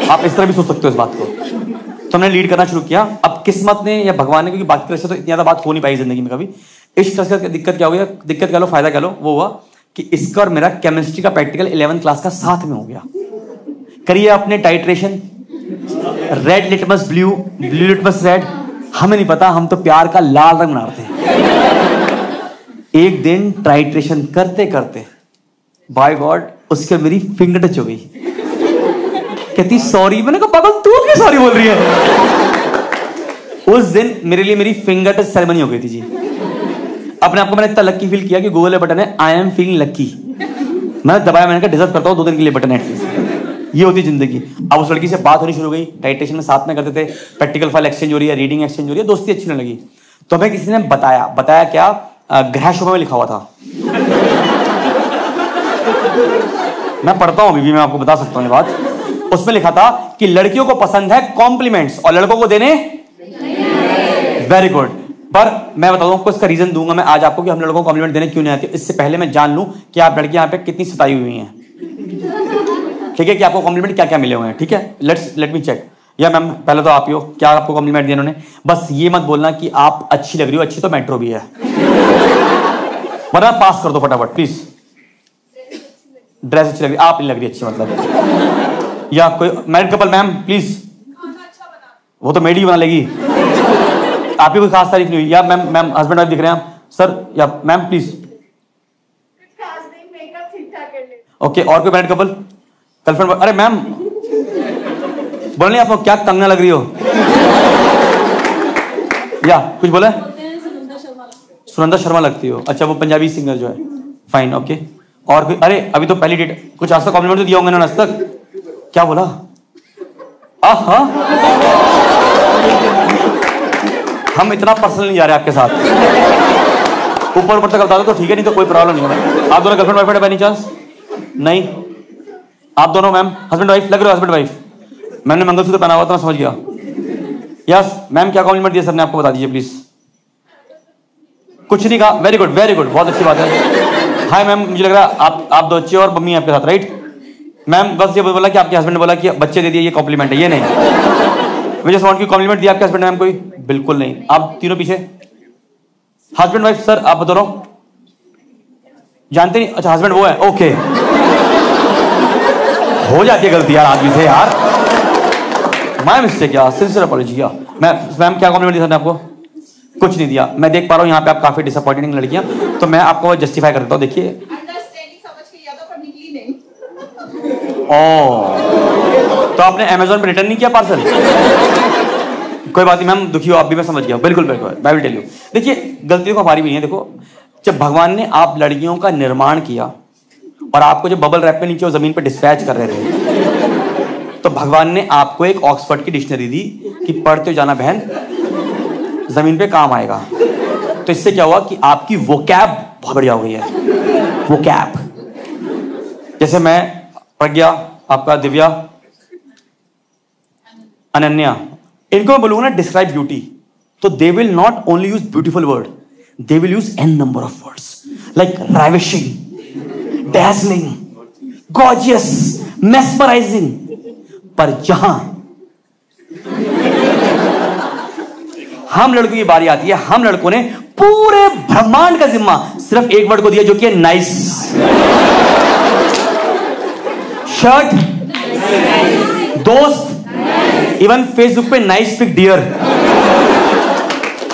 आप इस तरह भी सोच सकते हो इस बात को। तो हमने लीड करना शुरू किया। अब किस्मत ने या भगवान ने, क्योंकि बात की वजह से तो इतनी ज्यादा बात हो नहीं पाई जिंदगी में कभी। इस तरह से दिक्कत क्या हो गया, दिक्कत कह लो फायदा कह लो, वो हुआ कि इसका और मेरा केमिस्ट्री का प्रैक्टिकल 11th क्लास का साथ में हो गया। करिए अपने titration, red litmus blue, blue litmus red, हमें नहीं पता, हम तो प्यार का लाल रंग बना रहे थे। एक दिन टाइट्रेशन करते करते बाय गॉड उसके मेरी फिंगर टच हो गई। कहती सॉरी। मैंने कहा पागल तू क्यों सॉरी बोल रही है? उस दिन मेरे लिए मेरी फिंगर टच सेरेमनी हो गई थी जी। अपने आप को मैंने इतना लक्की फील किया कि गूगल बटन है आई एम फीलिंग लक्की, मैंने दबाया, मैंने कहा डिजर्व करता हूं 2 दिन के लिए बटन एटलीस्ट। ये होती जिंदगी। अब उस लड़की से बात होनी शुरू हो गई, टाइट्रेशन में साथ में करते थे, प्रैक्टिकल फाइल एक्सचेंज हो रही है, रीडिंग एक्सचेंज हो रही है, दोस्ती अच्छी नहीं लगी। तो हमें किसी ने बताया क्या, ग्रह शुभ में लिखा हुआ था। मैं पढ़ता हूं अभी भी, मैं आपको बता सकता हूं ये बात। उसमें लिखा था कि लड़कियों को पसंद है कॉम्प्लीमेंट्स और लड़कों को देने वेरी गुड। पर मैं बता दूं आपको इसका रीजन दूंगा मैं आज आपको कि हम लड़कों को कॉम्प्लीमेंट देने क्यों नहीं आती। इससे पहले मैं जान लूं कि आप लड़की यहां पे कितनी सताई हुई हैं, ठीक है, कि आपको कॉम्प्लीमेंट क्या क्या मिले हुए हैं, ठीक है। Let me check. या मैम पहले तो आप ही हो, क्या आपको कॉम्प्लीमेंट दिया उन्होंने? बस ये मत बोलना कि आप अच्छी लग रही हो, अच्छी तो मेट्रो भी है, वरना पास कर दो फटाफट प्लीज। ड्रेस अच्छी लग रही, आप नहीं लग रही अच्छी मतलब। या कोई मैरिड कपल मैम प्लीज, वो तो मेड ही बना लेगी, आपकी कोई खास तारीफ नहीं हुई। या मैम हस्बैंड वाइफ दिख रहे हैं आप सर, या मैम प्लीज। ओके, और कोई मैरिड कपल गर्लफ्रेंड? अरे मैम बोल नहीं, आपको क्या कंगना लग रही हो? या कुछ बोला? सुनंदा शर्मा लगती हो, अच्छा वो पंजाबी सिंगर जो है, फाइन ओके। और कोई? अरे अभी तो पहली डेट, कुछ आज तक कॉम्प्लीमेंट तो दिया होंगे ना आज तक? क्या बोला? आहा, हम इतना पर्सनल नहीं जा रहे आपके साथ, ऊपर ऊपर तक बता दो तो ठीक है, नहीं तो कोई प्रॉब्लम नहीं है। आप दोनों गर्लफ्रेंड वाइफ है बाय एनी चांस? नहीं, आप दोनों मैम हस्बैंड वाइफ लग रहे हो? Husband wife? मैंने मंगलसूत्र पहना हुआ था, मैं समझ गया। यस मैम, क्या कॉम्प्लीमेंट दिया सर ने आपको, बता दीजिए प्लीज। कुछ नहीं कहा, वेरी गुड वेरी गुड, बहुत अच्छी बात है। हाय मैम, मुझे लग रहा है आप 2 अच्छे और मम्मी आपके साथ, राइट? मैम बस ये बोला कि आपके हस्बैंड ने बोला कि बच्चे दे दिए, ये कॉम्प्लीमेंट है? ये नहीं, मुझे साउंड की कॉम्प्लीमेंट दिया आपके हस्बैंड ने मैम कोई? बिल्कुल नहीं। आप तीनों पीछे हस्बैंड वाइफ, सर आप दोनों जानते नहीं? अच्छा हस्बैंड वो है, ओके। हो जाती है गलती यार आदमी से यार, माय मिस्टेक यार, सिंसियर अपॉलॉजी। क्या मैम क्या कॉम्प्लीमेंट दिया सर ने आपको? कुछ नहीं दिया। मैं देख पा रहा हूँ यहाँ पे आप काफी डिसअपॉइंटिंग लड़कियां, तो मैं आपको जस्टिफाई कर देता हूँ। देखिए तो आपने अमेज़न पे रिटर्न नहीं किया पार्सल? कोई बात नहीं मैम, दुखी हो आप भी, मैं समझ गया, बिल्कुल बिल्कुल, मैं विल टेल यू। देखिए गलतियों को हमारी भी नहीं है। देखो जब भगवान ने आप लड़कियों का निर्माण किया और आपको जब बबल रैप पे नीचे वो जमीन पे डिस्पैच कर रहे थे, तो भगवान ने आपको एक ऑक्सफोर्ड की डिक्शनरी दी कि पढ़ते जाना बहन, जमीन पे काम आएगा। तो इससे क्या हुआ कि आपकी वोकैब बहुत बढ़िया हो गई है। वोकैब जैसे मैं, प्रज्ञा, आपका दिव्या, अनन्या, इनको मैं बोलूंगा ना डिस्क्राइब ब्यूटी, तो they will not only use beautiful word, they will use N number of words like ravishing, dazzling, gorgeous, mesmerizing। पर जहां हम लड़कों की बारी आती है, हम लड़कों ने पूरे ब्रह्मांड का जिम्मा सिर्फ एक वर्ड को दिया, जो कि है नाइस। शर्ट, दोस्त, इवन फेसबुक पे नाइस पिक डियर,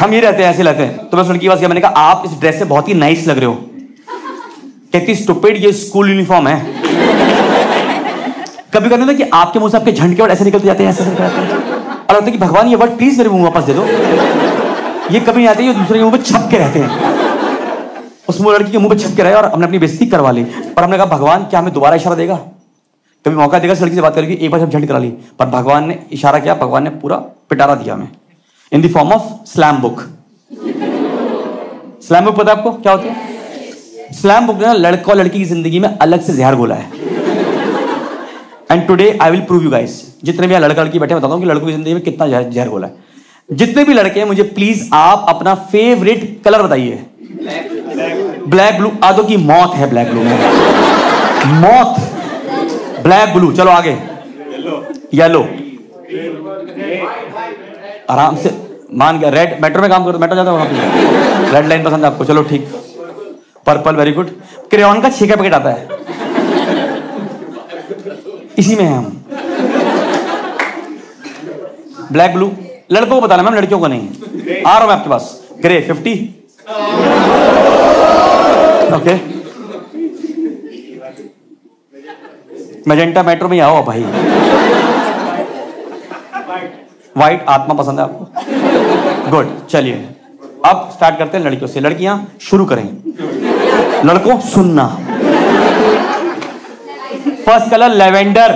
हम ये रहते हैं, ऐसे रहते हैं। तो मैं सुन की बात किया, मैंने कहा आप इस ड्रेस से बहुत ही नाइस लग रहे हो। कहती स्टूपिड, ये स्कूल यूनिफॉर्म है। कभी कभी कि आपके मुंह से आपके झंड के वर्ड ऐसे निकलते जाते हैं, ऐसे निकलते हैं, और लगता है कि भगवान ये वर्ड प्लीज मेरे मुंह वापस दे दो। ये कभी नहीं आते, ये दूसरे के मुंह पे छप के रहते हैं। उस लड़की के मुंह पे छप के रहे और हमने अपनी बेइज्जती करवा ली। पर हमने कहा भगवान क्या हमें दोबारा इशारा देगा, कभी मौका देगा इस लड़की से बात करके? एक बार हम झंड करा ली, पर भगवान ने इशारा किया, भगवान ने पूरा पिटारा दिया हमें in the form of slam book. Slam book पता है आपको क्या होता है? स्लैम बुक ने लड़का और लड़की की जिंदगी में अलग से जहर घोला है। And today I will prove you guys, जितने भी यहाँ लड़का लड़की बैठे बताता हूँ कि लड़कों की जिंदगी में कितना जहर घोला है। जितने भी लड़के हैं मुझे प्लीज आप अपना फेवरेट कलर बताइए। ब्लैक ब्लू, आदो की मौत है ब्लैक ब्लू में, मौत। ब्लैक ब्लू, चलो आगे। येलो, आराम से मान गया। रेड, मेट्रो में काम करते, मेट्रो जाता हूँ, रेड लाइन पसंद है आपको, चलो ठीक। Purple, very good. क्रेयॉन का 6 का पैकेट आता है, इसी में है हम। ब्लैक ब्लू, लड़कों को बताना मैम, लड़कियों को नहीं। आ रहा हूं मैं आपके पास। Grey 50, okay. मैजेंटा मेट्रो में आओ भाई। व्हाइट आत्मा पसंद है आपको? गुड, चलिए अब स्टार्ट करते हैं लड़कियों से। लड़कियां शुरू करें, लड़कों सुनना। First colour lavender.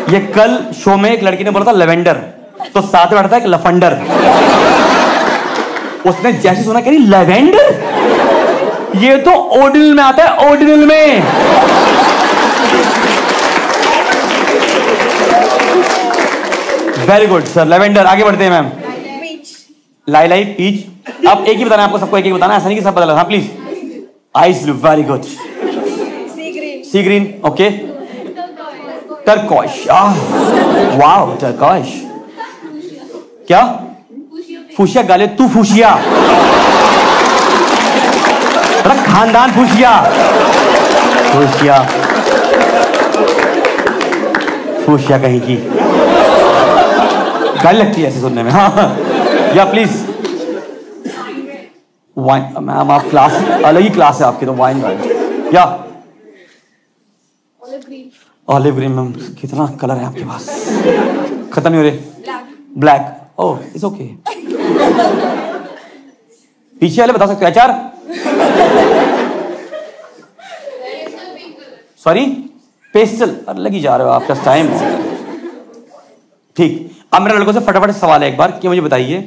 ये कल शो में एक लड़की ने बोला था लेवेंडर, तो साथ में बैठा था एक लफंडर। उसने जैसे सुना कह रही लेवेंडर, ये तो ऑर्डिनल में आता है, ऑर्डिनल में। Very good sir, lavender. आगे बढ़ते हैं मैम। लाइलाई, पीच। अब एक ही बताना आपको, सबको एक ही बताना, ऐसा नहीं कि सब बदला। हाँ please. Ice blue, very good. Sea green, okay. Turquoise, wow turquoise. क्या? फूशिया गाले, तू फूशिया, खानदान फूशिया। फूशिया, फूशिया कहीं की गाली लगती है ऐसे सुनने में। हाँ या प्लीज। वाइन मैम, आप क्लास अलग ही क्लास है आपकी तो। वाइन गाइड या ऑलिव ग्रीन। मैम कितना कलर है आपके पास, खत्म नहीं हो रहे। Black, oh it's okay. पीछे वाले बता सकते हो? एचआर, सॉरी पेस्टल, लगी जा रहे हो आपका टाइम। ठीक, अब मेरे लड़कों से फटाफट सवाल है एक बार कि मुझे बताइए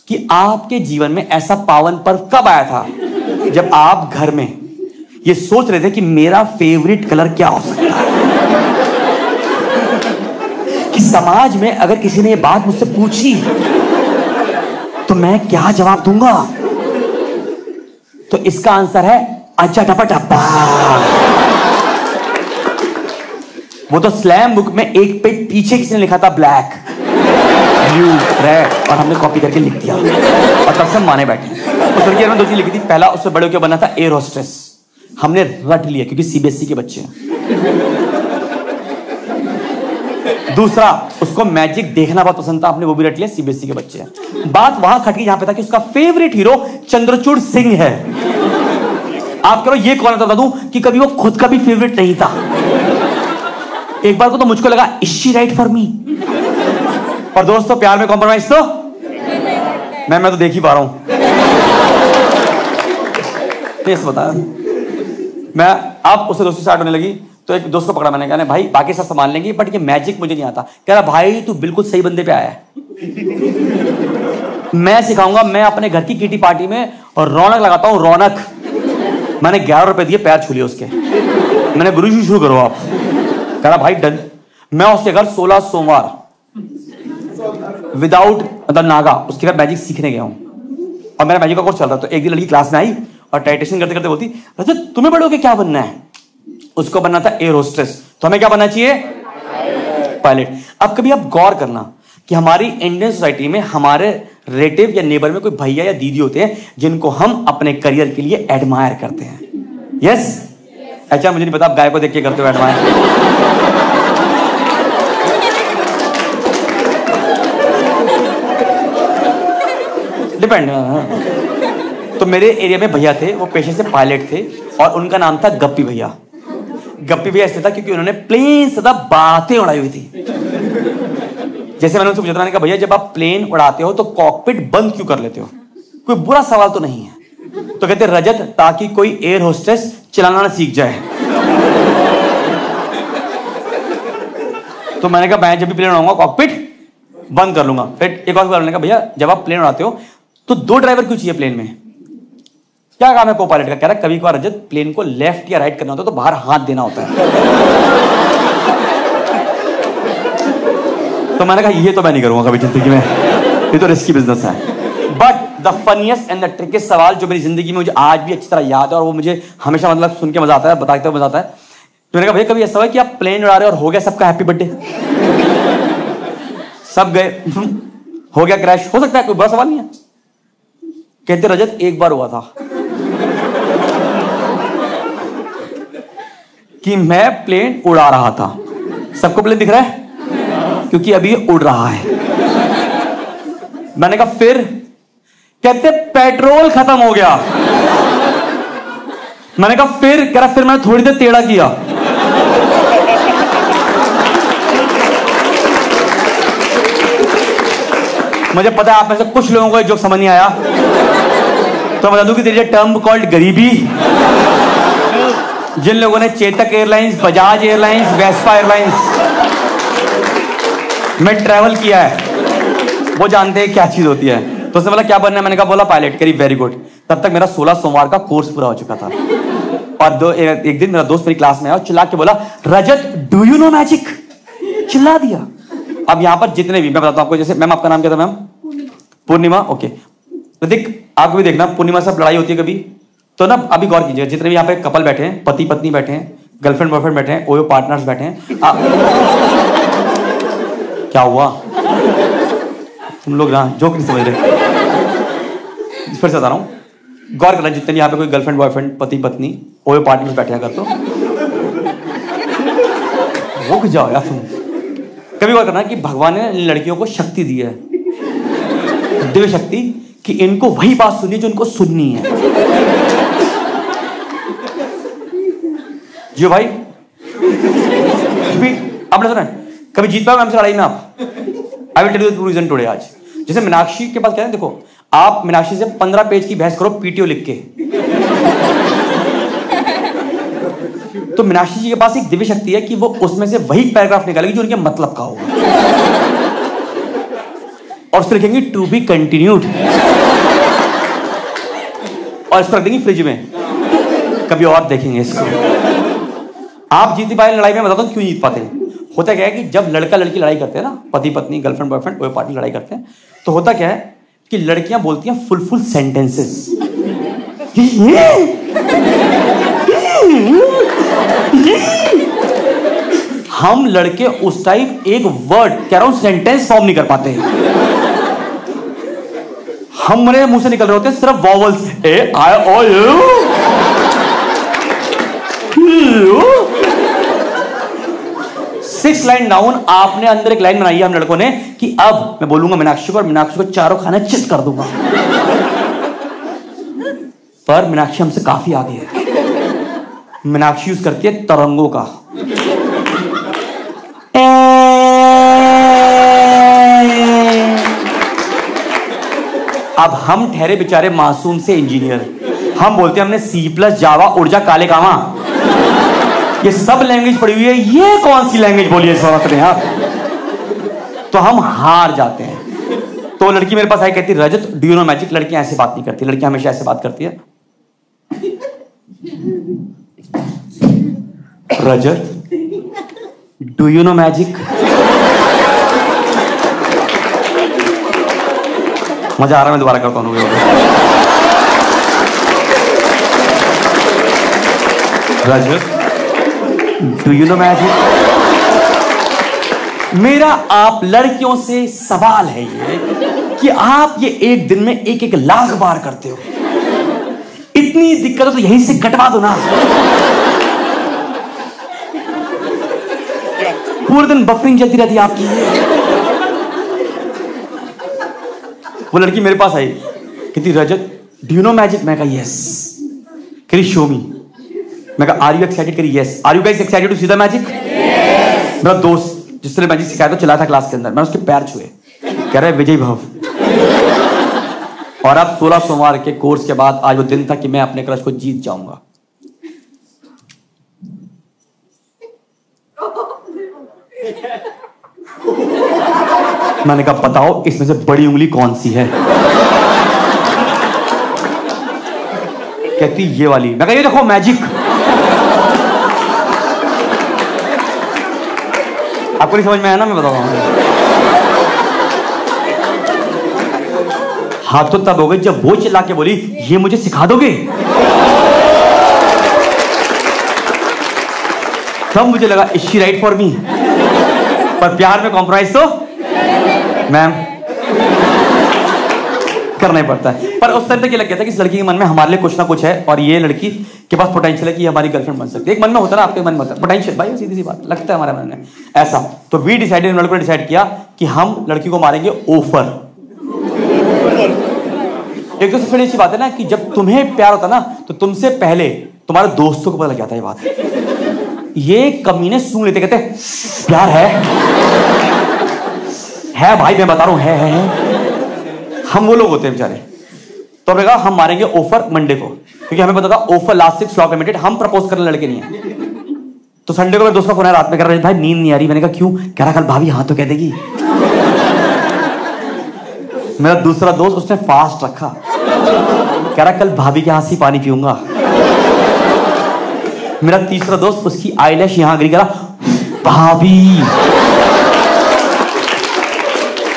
कि आपके जीवन में ऐसा पावन पर्व कब आया था जब आप घर में ये सोच रहे थे कि मेरा फेवरेट कलर क्या हो सकता है? कि समाज में अगर किसी ने ये बात मुझसे पूछी तो मैं क्या जवाब दूंगा? तो इसका आंसर है अच्छा टपा टप्पा। वो तो स्लैम बुक में एक पेज पीछे किसी ने लिखा था ब्लैक, ब्लू, रेड, और हमने कॉपी करके लिख दिया और तब से माने बैठे। उस लड़की ने 2 चीज लिखी थी। पहला, उससे बड़े होकर बनना था एयर होस्टेस, हमने रट लिया क्योंकि सीबीएसई के बच्चे हैं। दूसरा, उसको मैजिक देखना बहुत पसंद था, आपने वो भी रट लिया, सीबीएसई के बच्चे हैं। बात वहां खटकी जहां पे था कि उसका फेवरेट हीरो चंद्रचूड़ सिंह है। आप करो ये कौन बता दूं कि कभी वो खुद का भी फेवरेट नहीं था। एक बार को तो मुझको लगा is she write for me. और दोस्तों प्यार में कॉम्प्रोमाइज तो मैं तो देख ही पा रहा हूं। बता, मैं अब उसे दोस्ती स्टार्ट होने लगी तो एक दोस्त को पकड़ा मैंने, कहा भाई बाकी सब संभाल लेंगे बट ये मैजिक मुझे नहीं आता। कह रहा भाई तू बिल्कुल सही बंदे पे आया है, मैं सिखाऊंगा। मैं अपने घर की किटी पार्टी में और रौनक लगाता हूं, रौनक। मैंने 11 रुपए दिए, पैर छू लिए उसके। मैंने गुरु जी शुरू करो आप। कह रहा भाई डन। मैं उसके घर 16 सोमवार विदाउट मतलब नागा उसके घर मैजिक सीखने गया हूं और मेरा मैजिक का कोर्स चल रहा। तो एक दिन लड़की क्लास में आई और टाइटेशन करते करते बोलती, रजत तुम्हें बड़े होके क्या बनना है? उसको बनना था एयर होस्टेस। तो हमें क्या बनना चाहिए? पायलट। अब कभी आप गौर करना कि हमारी इंडियन सोसाइटी में हमारे रिलेटिव या नेबर में कोई भैया या दीदी होते हैं जिनको हम अपने करियर के लिए एडमायर करते हैं। यस? अच्छा मुझे नहीं पता आप गाय को देख के करते हो एडमायर। डिपेंड। तो मेरे एरिया में भैया थे, वो पेशे से पायलट थे और उनका नाम था गप्पी भैया। गप्पी भैया इसलिए था क्योंकि उन्होंने प्लेन सदा बातें उड़ाई हुई थी। जैसे मैंने उनसे पूछा था, मैंने कहा भैया जब आप प्लेन उड़ाते हो तो कॉकपिट बंद क्यों कर लेते हो? कोई बुरा सवाल तो नहीं है। तो कहते रजत ताकि कोई एयर होस्टेस चलाना ना सीख जाए। तो मैंने कहा मैं जब भी प्लेन उड़ाऊंगा कॉकपिट बंद कर लूंगा। फिर एक बार मैंने कहा भैया जब आप प्लेन उड़ाते हो तो 2 ड्राइवर क्यों चाहिए प्लेन में? क्या काम है को पायलट का? कह रहा कभी कभार रजत प्लेन को लेफ्ट या राइट करना होता है तो बाहर हाथ देना होता है। तो मैंने कहा ये तो मैं नहीं करूंगा कभी जिंदगी में, ये तो रिस्की बिजनेस है। But the funniest and the ट्रिकीस्ट सवाल जो मेरी जिंदगी में मुझे आज भी अच्छी तरह याद है और वो मुझे हमेशा मतलब सुन के मजा आता है, बताते हुए मजा आता है। तो मैंने कहा भैया कभी ऐसा हुआ कि आप प्लेन उड़ा रहे और हो गया सबका हैप्पी बर्थडे, सब गए, हो गया क्रैश, हो सकता है, कोई बड़ा सवाल नहीं है। कहते रजत एक बार हुआ था कि मैं प्लेन उड़ा रहा था। सबको प्लेन दिख रहा है? क्योंकि अभी ये उड़ रहा है। मैंने कहा फिर? कहते पेट्रोल खत्म हो गया। मैंने कहा फिर? कह रहा फिर मैंने थोड़ी देर टेढ़ा किया। मुझे पता है आप में से कुछ लोगों को जो समझ नहीं आया, तो बता दूं कि तेरी टर्म कॉल्ड गरीबी, जिन लोगों ने Chetak airlines, Bajaj airlines, Vespa airlines में ट्रैवल किया है, वो जानते हैं क्या चीज होती है। तो उसने बोला क्या बनना है? मैंने कहा बोला पायलट। करी वेरी गुड। तब तक मेरा 16 सोमवार का कोर्स पूरा हो चुका था। और एक दिन मेरा दोस्त मेरी क्लास में आया और चिल्ला के बोला, रजत डू यू नो मैजिक? चिल्ला दिया। अब यहां पर जितने भी, मैं बताता हूं आपको, जैसे मैम आपका नाम क्या था मैम? पूर्णिमा। ओके प्रतीक, आपको भी देखना पूर्णिमा से लड़ाई होती है कभी तो ना, अभी गौर कीजिए, जितने भी यहाँ पे कपल बैठे हैं, पति पत्नी बैठे हैं, गर्लफ्रेंड बॉयफ्रेंड बैठे हैं, ओयो पार्टनर्स बैठे हैं, क्या हुआ? तुम लोग ना जोक नहीं समझ रहे। फिर से बता रहा हूं, गौर करना, जितने भी यहाँ पे कोई गर्लफ्रेंड बॉयफ्रेंड, पति पत्नी, ओयो पार्टनर्स बैठे हैं, अगर तो रुक जाओ यार तुम। कभी गौर करना कि भगवान ने लड़कियों को शक्ति दी है, दिव्य शक्ति, कि इनको वही बात सुननी जो इनको सुननी है। जियो भाई, आपने सुना कभी जीत पाए हमसे लड़ाई में आप? I will tell you the reason today. आज जैसे मीनाक्षी के पास क्या है, देखो आप मीनाक्षी से 15 पेज की बहस करो पीटीओ लिख के, तो मीनाक्षी जी के पास एक दिव्य शक्ति है कि वो उसमें से वही पैराग्राफ निकालेगी जो उनके मतलब का होगा, और उसको लिखेंगे टू बी कंटिन्यूड, और इसको रख देंगी फ्रिज में, कभी और देखेंगे इसको। आप जीत पाए लड़ाई में, बताता हूं क्यों जीत पाते हैं। होता क्या है कि जब लड़का लड़की लड़ाई करते हैं ना, पति पत्नी, गर्लफ्रेंड बॉयफ्रेंड, कोई पार्टनर लड़ाई करते हैं, तो होता क्या है कि लड़कियां बोलती हैं फुल सेंटेंसेस। हम लड़के उस टाइप एक वर्ड, कह रहा हूं, सेंटेंस फॉर्म नहीं कर पाते। हमारे मुंह से निकल रहे होते हैं सिर्फ vowels, A I O U. 6 line down, आपने अंदर एक लाइन बनाई है हम लड़कों ने कि अब मैं बोलूंगा मीनाक्षी को, और मीनाक्षी को चारों खाने चित कर दूंगा। पर मीनाक्षी हमसे काफी आगे है। मीनाक्षी यूज करती है तरंगों का। अब हम ठहरे बेचारे मासूम से इंजीनियर, हम बोलते हैं हमने C+ जावा, उर्जा, काले कामा, ये सब लैंग्वेज पढ़ी हुई है, ये कौन सी लैंग्वेज बोली है इस औरत ने यार? तो हम हार जाते हैं। तो लड़की मेरे पास आई, कहती रजत डू यू नो मैजिक? लड़कियां ऐसे बात नहीं करती, लड़कियां हमेशा ऐसे बात करती है, रजत डू यू नो मैजिक? मजा आ रहा है, मैं दोबारा करता हूँ। रजत डू यू नो मैजिक? मेरा आप लड़कियों से सवाल है ये कि आप ये एक दिन में 1-1 लाख बार करते हो, इतनी दिक्कत हो तो यहीं से कटवा दो ना। पूरे दिन बफरिंग चलती रहती है आपकी। वो लड़की मेरे पास आई, कहती रजत डू यू नो मैजिक? मैं कहा यस। कह रही शो मी। मैं कहा आर यू एक्साइटेड? कह रही yes. Are you guys excited to see the magic? मेरा दोस्त जिसने मैजिक सिखाया तो चला था क्लास के अंदर, मैं उसके पैर छुए, कह रहा है विजय भव। और अब 16 सोमवार के कोर्स के बाद आज वो दिन था कि मैं अपने क्रश को जीत जाऊंगा। मैंने कहा बताओ इसमें से बड़ी उंगली कौन सी है? कहती ये वाली। मैं कहा ये देखो मैजिक। आपको नहीं समझ में आया ना? मैं बताऊंगा। हाथ तो तब हो गई जब वो चिल्ला के बोली ये मुझे सिखा दोगे? तब मुझे लगा is she write for me? पर प्यार में कॉम्प्रोमाइज तो मैम करना ही पड़ता है। पर उस टाइम तक ये लग गया था कि इस लड़की के मन में हमारे लिए कुछ ना कुछ है और ये लड़की के पास पोटेंशियल है कि हमारी गर्लफ्रेंड बन सकती है। एक मन में होता है ना, आपके मन में होता है पोटेंशियल, भाई सीधी सी बात लगता है हमारे मन में ऐसा। तो वी डिसाइडेड, लड़कों ने डिसाइड किया कि हम लड़की को मारेंगे ऑफर। एक तो सबसे अच्छी बात है ना कि जब तुम्हें प्यार होता ना तो तुमसे पहले तुम्हारे दोस्तों को पता लग जाता है ये बात। ये कमीने सूंघ लेते, कहते प्यार है भाई, मैं बता रहा हूं है। हम वो लोग होते हैं बेचारे। तो हमने कहा हम मारेंगे ऑफर मंडे को, क्योंकि हमें पता था ऑफर लास्ट 6 स्लॉट लिमिटेड, हम प्रपोज करने लड़के नहीं है। तो संडे को मेरे दोस्त का फोन आया रात में, कर रहे भाई नींद नहीं आ रही। मैंने कहा क्यों? कह रहा कल भाभी हाँ तो कह देगी। मेरा दूसरा दोस्त उसने फास्ट रखा, कह रहा कल भाभी के हाथ से पानी पीऊंगा। मेरा तीसरा दोस्त उसकी आईलैश यहां गिरी, कह रहा भाभी।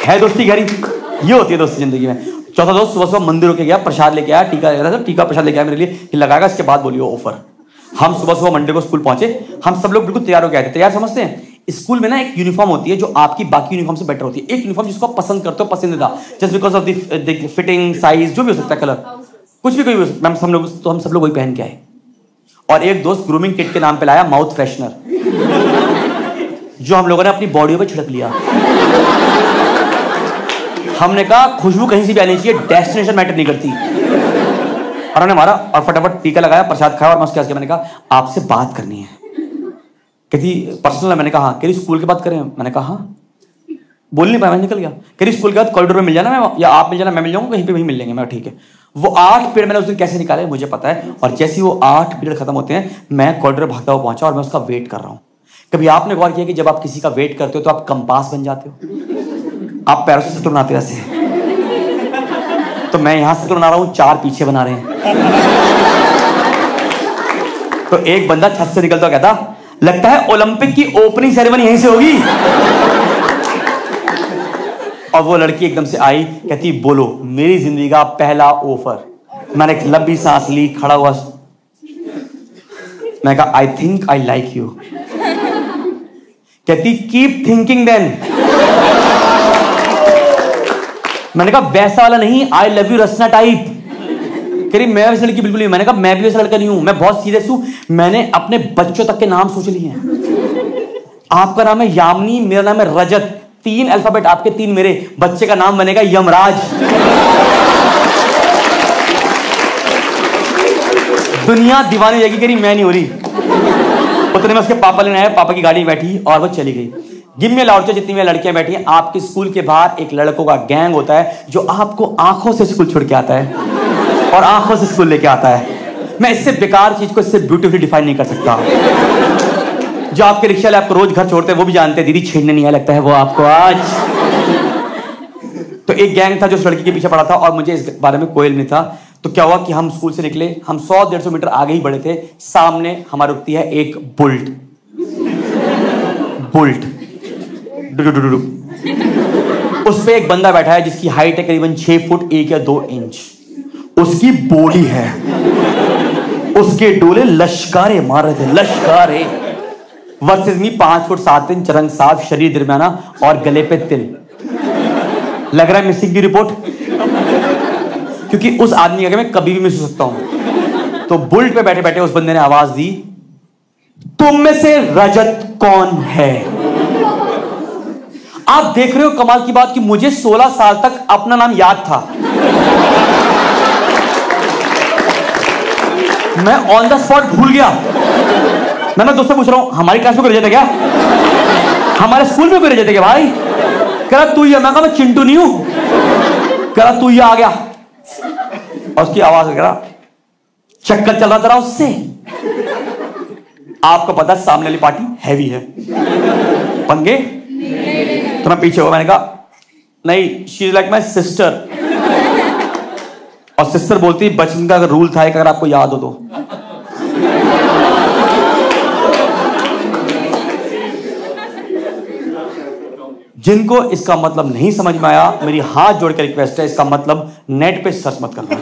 है दोस्ती गहरी, ये होती है दोस्ती जिंदगी में। चौथा दोस्त सुबह सुबह मंदिर होके गया, प्रसाद लेके आया, टीका प्रसाद लेके आया मेरे लिए, लगाएगा इसके बाद बोलियो ऑफर। हम सुबह सुबह मंडे को स्कूल पहुंचे, हम सब लोग बिल्कुल तैयार होके आए थे। तैयार समझते हैं, स्कूल में ना एक यूनिफॉर्म होती है जो आपकी बाकी यूनिफॉर्म से बेटर होती है। एक यूनिफॉर्म जिसको आप पसंद करते हो, पसंदीदा, just because of the fitting, size, जो भी हो सकता है, कलर, कुछ भी कोई भी हो सकता है। हम सब लोग वही पहन के आए। और एक दोस्त ग्रूमिंग किट के नाम पे लाया माउथ फ्रेशनर, जो हम लोगों ने अपनी बॉडी पे छिड़क लिया। हमने कहा खुशबू कहीं से भी आनी चाहिए, डेस्टिनेशन मैटर नहीं करती। और हमने मारा और फटाफट टीका लगाया, प्रसाद खाया और मैं उसके आगे मैंने कहा आपसे बात करनी है। कहती पर्सनल है। मैंने कहा हाँ। कहती स्कूल की बात करें? मैंने कहा हाँ। बोल नहीं पाया, मैं निकल गया। कहती स्कूल के बाद कॉरिडोर में मिल जाना, मैं या आप मिल जाना, मैं मिल जाऊंगा, कहीं पे भी मिल लेंगे। मैं ठीक है। वो 8 पीरियड मैंने उस दिन कैसे निकाले मुझे पता है। और जैसे ही वो 8 पीरियड खत्म होते हैं, मैं कॉरिडोर भागता हुआ पहुंचा और मैं उसका वेट कर रहा हूं। कभी आपने गौर किया कि जब आप किसी का वेट करते हो तो आप कंपास बन जाते हो? आप पैरों से सर्कल बनाते वैसे। तो मैं यहां सर्कल बना रहा हूं, 4 पीछे बना रहे हैं। तो एक बंदा छत से निकलता कहता लगता है ओलंपिक की ओपनिंग सेरेमनी यहीं से होगी। और वो लड़की एकदम से आई, कहती बोलो मेरी जिंदगी का पहला ऑफर। मैंने एक लंबी सांस ली, खड़ा हुआ, मैं कहा I think I like you. कहती कीप थिंकिंग देन। मैंने कहा वैसा वाला नहीं, I love you Rasna type. कह रही मैं वैसे लड़की बिल्कुल नहीं। मैंने कहा मैं भी वैसा लड़का नहीं हूं, मैं बहुत सीरियस हूं। मैंने अपने बच्चों तक के नाम सोच लिए हैं। आपका नाम है यामिनी, मेरा नाम है रजत, 3 अल्फाबेट आपके 3 मेरे, बच्चे का नाम बनेगा यमराज। दुनिया दीवानी हो जाएगी। कह रही मैं नहीं हो रही। उतने में उसके पापा लेने आए, पापा की गाड़ी में बैठी और वो चली गई। गिव मी लाउड जितनी में लड़कियां बैठी हैं, आपके स्कूल के बाहर एक लड़कों का गैंग होता है जो आपको आंखों से स्कूल छोड़ के आता है और आंखों से स्कूल लेके आता है। मैं इससे बेकार चीज को इससे ब्यूटीफुली डिफाइन नहीं कर सकता। जो आपके रिक्शा वाले आपको रोज घर छोड़ते हैं वो भी जानते हैं दीदी छेड़ने नहीं आया लगता है वो आपको आज। तो एक गैंग था जो उस लड़की के पीछे पड़ा था और मुझे इस बारे में कोई नहीं था। तो क्या हुआ कि हम स्कूल से निकले, हम 100-150 मीटर आगे ही बढ़े थे। सामने हमारी रुकती है एक बुल्ट। उस पे एक बंदा बैठा है जिसकी हाइट है करीबन 6 फुट 1 या 2 इंच। उसकी बॉडी है, उसके डोले लश्कारे मार रहे थे, लश्कारे। वर्सेस मी 5 फुट 7 इंच, रंग साफ, शरीर दरमियाना और गले पे तिल। लग रहा है मिसिंग की रिपोर्ट, क्योंकि उस आदमी के मैं कभी भी मिस हो सकता हूं। तो बुल्ट पे बैठे बैठे उस बंदे ने आवाज दी, तुम में से रजत कौन है? आप देख रहे हो कमाल की बात कि मुझे 16 साल तक अपना नाम याद था। मैं ऑन द स्पॉट भूल गया। मैं दोस्तों पूछ रहा हूं हमारी क्लास में कोई रजत है क्या? हमारे स्कूल में कोई रजत है क्या भाई? कह रहा तू ये। मैं कहा मैं चिंटू नहीं हूं। कह रहा तू ये आ गया। और उसकी आवाज कह रहा चक्कर चल रहा था उससे। आपको पता है सामने वाली पार्टी हैवी है, पंगे। तो मैं पीछे हुआ, मैंने कहा नहीं, she is like my sister. और सिस्टर बोलती बचपन का अगर रूल था अगर आपको याद हो तो, जिनको इसका मतलब नहीं समझ में आया, मेरी हाथ जोड़ के रिक्वेस्ट है, इसका मतलब नेट पे सर्च मत करना।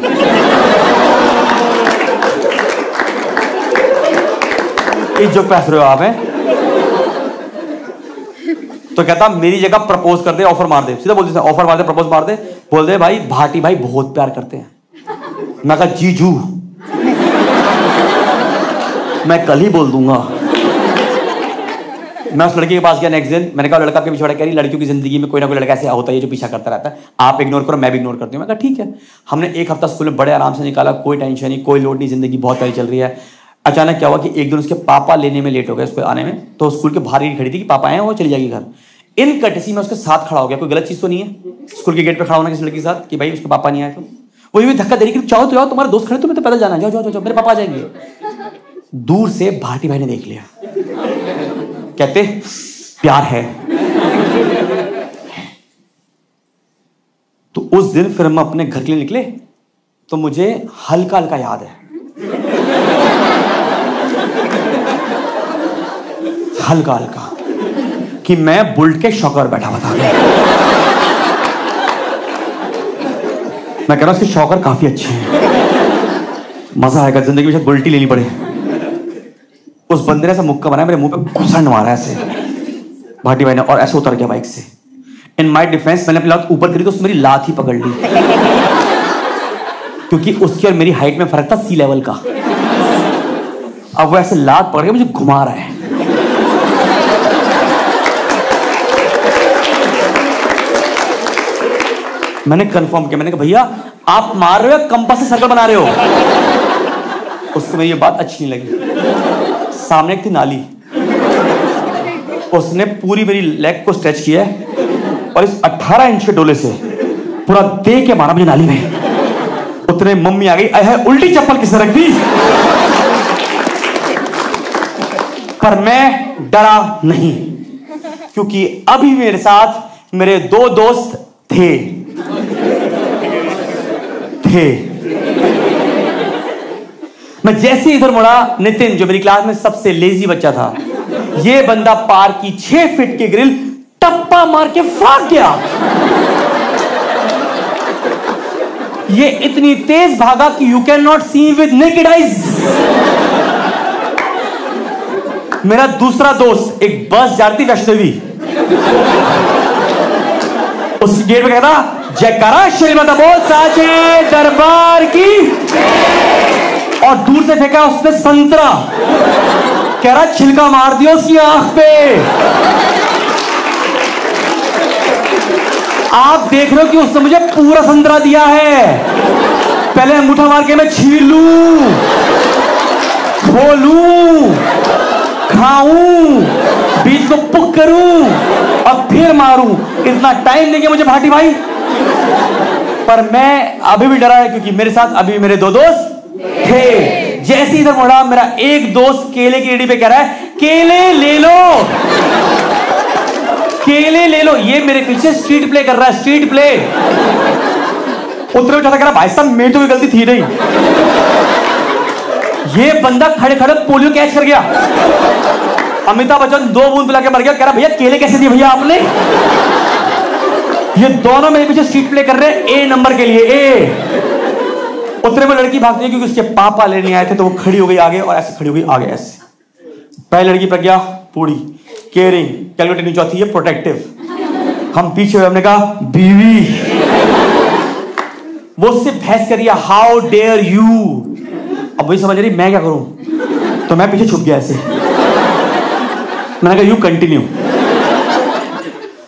इस जो पैस रहे हो आप हैं। तो कहता मेरी जगह प्रपोज कर दे, ऑफर मार दे। सीधा बोलते ऑफर मार दे, प्रपोज मार दे। बोल रहे भाई भाटी भाई बहुत प्यार करते हैं। मैं कहा जीजू मैं कल ही बोल दूंगा। मैं उस लड़के के पास गया नेक्स्ट दिन, मैंने कहा लड़का आपके पीछे पड़ा, कह रही लड़कियों की जिंदगी में कोई ना कोई लड़का ऐसे होता है जो पीछा करता रहता है, आप इग्नोर करो मैं भी इग्नोर करती हूँ। मैं कहा ठीक है। हमने एक हफ्ता स्कूल में बड़े आराम से निकाला, कोई टेंशन नहीं, कोई लोड नहीं, जिंदगी बहुत प्यारी चल रही है। अचानक क्या हुआ कि एक दिन उसके पापा लेने में लेट हो गए उसको आने में, तो स्कूल के बाहर ही खड़ी थी कि पापा आए वो चली जाएगी घर। इन कटसी में उसके साथ खड़ा हो गया। कोई गलत चीज तो नहीं है स्कूल के गेट पे खड़ा होना किसी लड़की के साथ कि भाई उसके पापा नहीं आए, तो वो भी धक्का दे रही कि चाहो तो जाओ, तुम्हारे दोस्त खड़े, तुम्हें तो पैदल जाना, जाओ जाओ जाओ मेरे पापा आ जाएंगे। दूर से भाटी भाई ने देख लिया, कहते प्यार है। तो उस दिन फिर हम अपने घर के लिए निकले, तो मुझे हल्का हल्का याद है, हल्का हल्का, कि मैं बुलेट के शौक पर बैठा हुआ था। मैं कह रहा हूं उसके शौकर काफी अच्छे हैं, मजा आएगा जिंदगी में, शायद बुलेट ही लेनी पड़े। उस बंदे ने ऐसा मुक्का बनाया, मेरे मुंह पे घुसन मारा ऐसे भाटी भाई ने, और ऐसे उतर गया बाइक से। इन माई डिफेंस मैंने अपनी लात ऊपर करी तो उसने मेरी लात ही पकड़ ली, क्योंकि उसकी और मेरी हाइट में फर्क था सी लेवल का। अब वो ऐसे लात पकड़ के मुझे घुमा रहा है। मैंने कंफर्म किया, मैंने कहा भैया आप मार रहे हो कंपास से सर्कल बना रहे हो। उसको मेरी ये बात अच्छी नहीं लगी। सामने एक थी नाली, उसने पूरी मेरी लेग को स्ट्रेच किया और इस 18 इंच के डोले से पूरा दे के मारा मुझे नाली में। उतने मम्मी आ गई, अरे उल्टी चप्पल किसने रख दी। पर मैं डरा नहीं, क्योंकि अभी मेरे साथ मेरे 2 दोस्त थे। मैं जैसे इधर मुड़ा, नितिन जो मेरी क्लास में सबसे लेजी बच्चा था, ये बंदा पार की 6 फीट की ग्रिल टप्पा मार के फाड़ गया। ये इतनी तेज भागा कि you can not see with naked eyes. मेरा दूसरा दोस्त, एक बस जाती वैष्णो देवी, उस गेट में कहता जयकारा श्रीमद बोल साचे दरबार की, और दूर से फेंका उसने संतरा, कह रहा छिलका मार दिया उसकी आंख पे। आप देख रहे हो कि उसने मुझे पूरा संतरा दिया है। पहले अंगूठा मार के मैं छील लूं, खोलूं, खाऊं, बीज को पुक करूं और फिर मारूं। इतना टाइम देंगे मुझे भाटी भाई। पर मैं अभी भी डरा है, क्योंकि मेरे साथ अभी मेरे 2 दोस्त थे। जैसे इधर मुड़ा, मेरा एक दोस्त केले की रेडी पे कह रहा है केले ले लो, केले ले लो। ये मेरे पीछे स्ट्रीट प्ले कर रहा है, स्ट्रीट प्ले। उतरे में कह रहा भाई साहब मेरी तो कोई गलती थी नहीं। ये बंदा खड़े खड़े पोलियो कैच कर गया। अमिताभ बच्चन 2 बूंद पिला के मर गया, कह रहा भैया केले कैसे दिए भैया आपने। ये दोनों मेरे पीछे स्ट्रीट प्ले कर रहे हैं ए नंबर के लिए, ए। उतरे में लड़की भागती है, क्योंकि उसके पापा लेने आए थे, तो वो खड़ी हो गई आगे और ऐसे खड़ी हो गई आगे ऐसे। पहली लड़की प्रज्ञा पूरी केयरिंग, कैलकुलेटिंग, चौथी है प्रोटेक्टिव। हम पीछे हुए, हमने कहा बीवी। वो उससे बहस करिए हाउ डेयर यू। अब वही समझ रही मैं क्या करूं, तो मैं पीछे छुप गया ऐसे। मैंने कहा यू कंटिन्यू।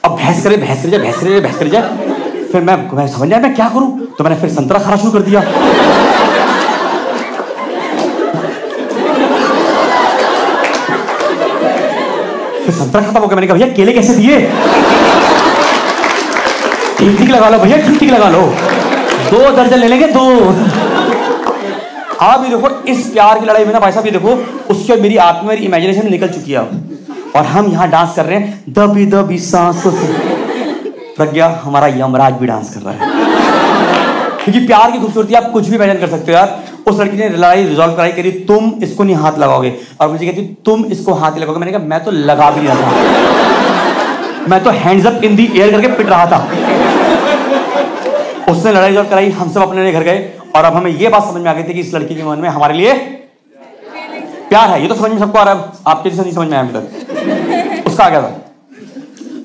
अब बहस करे जाए। फिर मैं समझ आया मैं क्या करूं, तो मैंने फिर संतरा खाना शुरू कर दिया। फिर संतरा खत्म हो गया, मैंने कहा भैया केले कैसे दिए। ठीक लगा लो भैया, ठीक लगा लो, 2 दर्जन ले लेंगे 2। आप ये देखो इस प्यार की लड़ाई में ना भाई साहब, ये देखो उसके और मेरी आत्मा, मेरी इमेजिनेशन निकल चुकी है, और हम यहाँ डांस कर रहे हैं दबी दबी सांसों से। प्रज्ञा हमारा यमराज भी डांस कर रहा है, क्योंकि प्यार की खूबसूरती आप कुछ भी इमेजिन कर सकते हो यार। उस लड़की ने लड़ाई रिजॉल्व कराई, करी तुम इसको नहीं हाथ लगाओगे, और मुझे कहती तुम इसको हाथ लगाओगे। मैंने कहा मैं तो लगा भी नहीं रहा था, मैं तो hands up in the air करके पिट रहा था। उसने लड़ाई रिजॉल्व कराई, हम सब अपने घर गए, और अब हमें यह बात समझ में आ गई थी कि इस लड़की के मन में हमारे लिए प्यार है। ये तो समझ में सबको आ रहा है, आपके जैसे नहीं समझ में आया अभी तक। उसका आ गया था,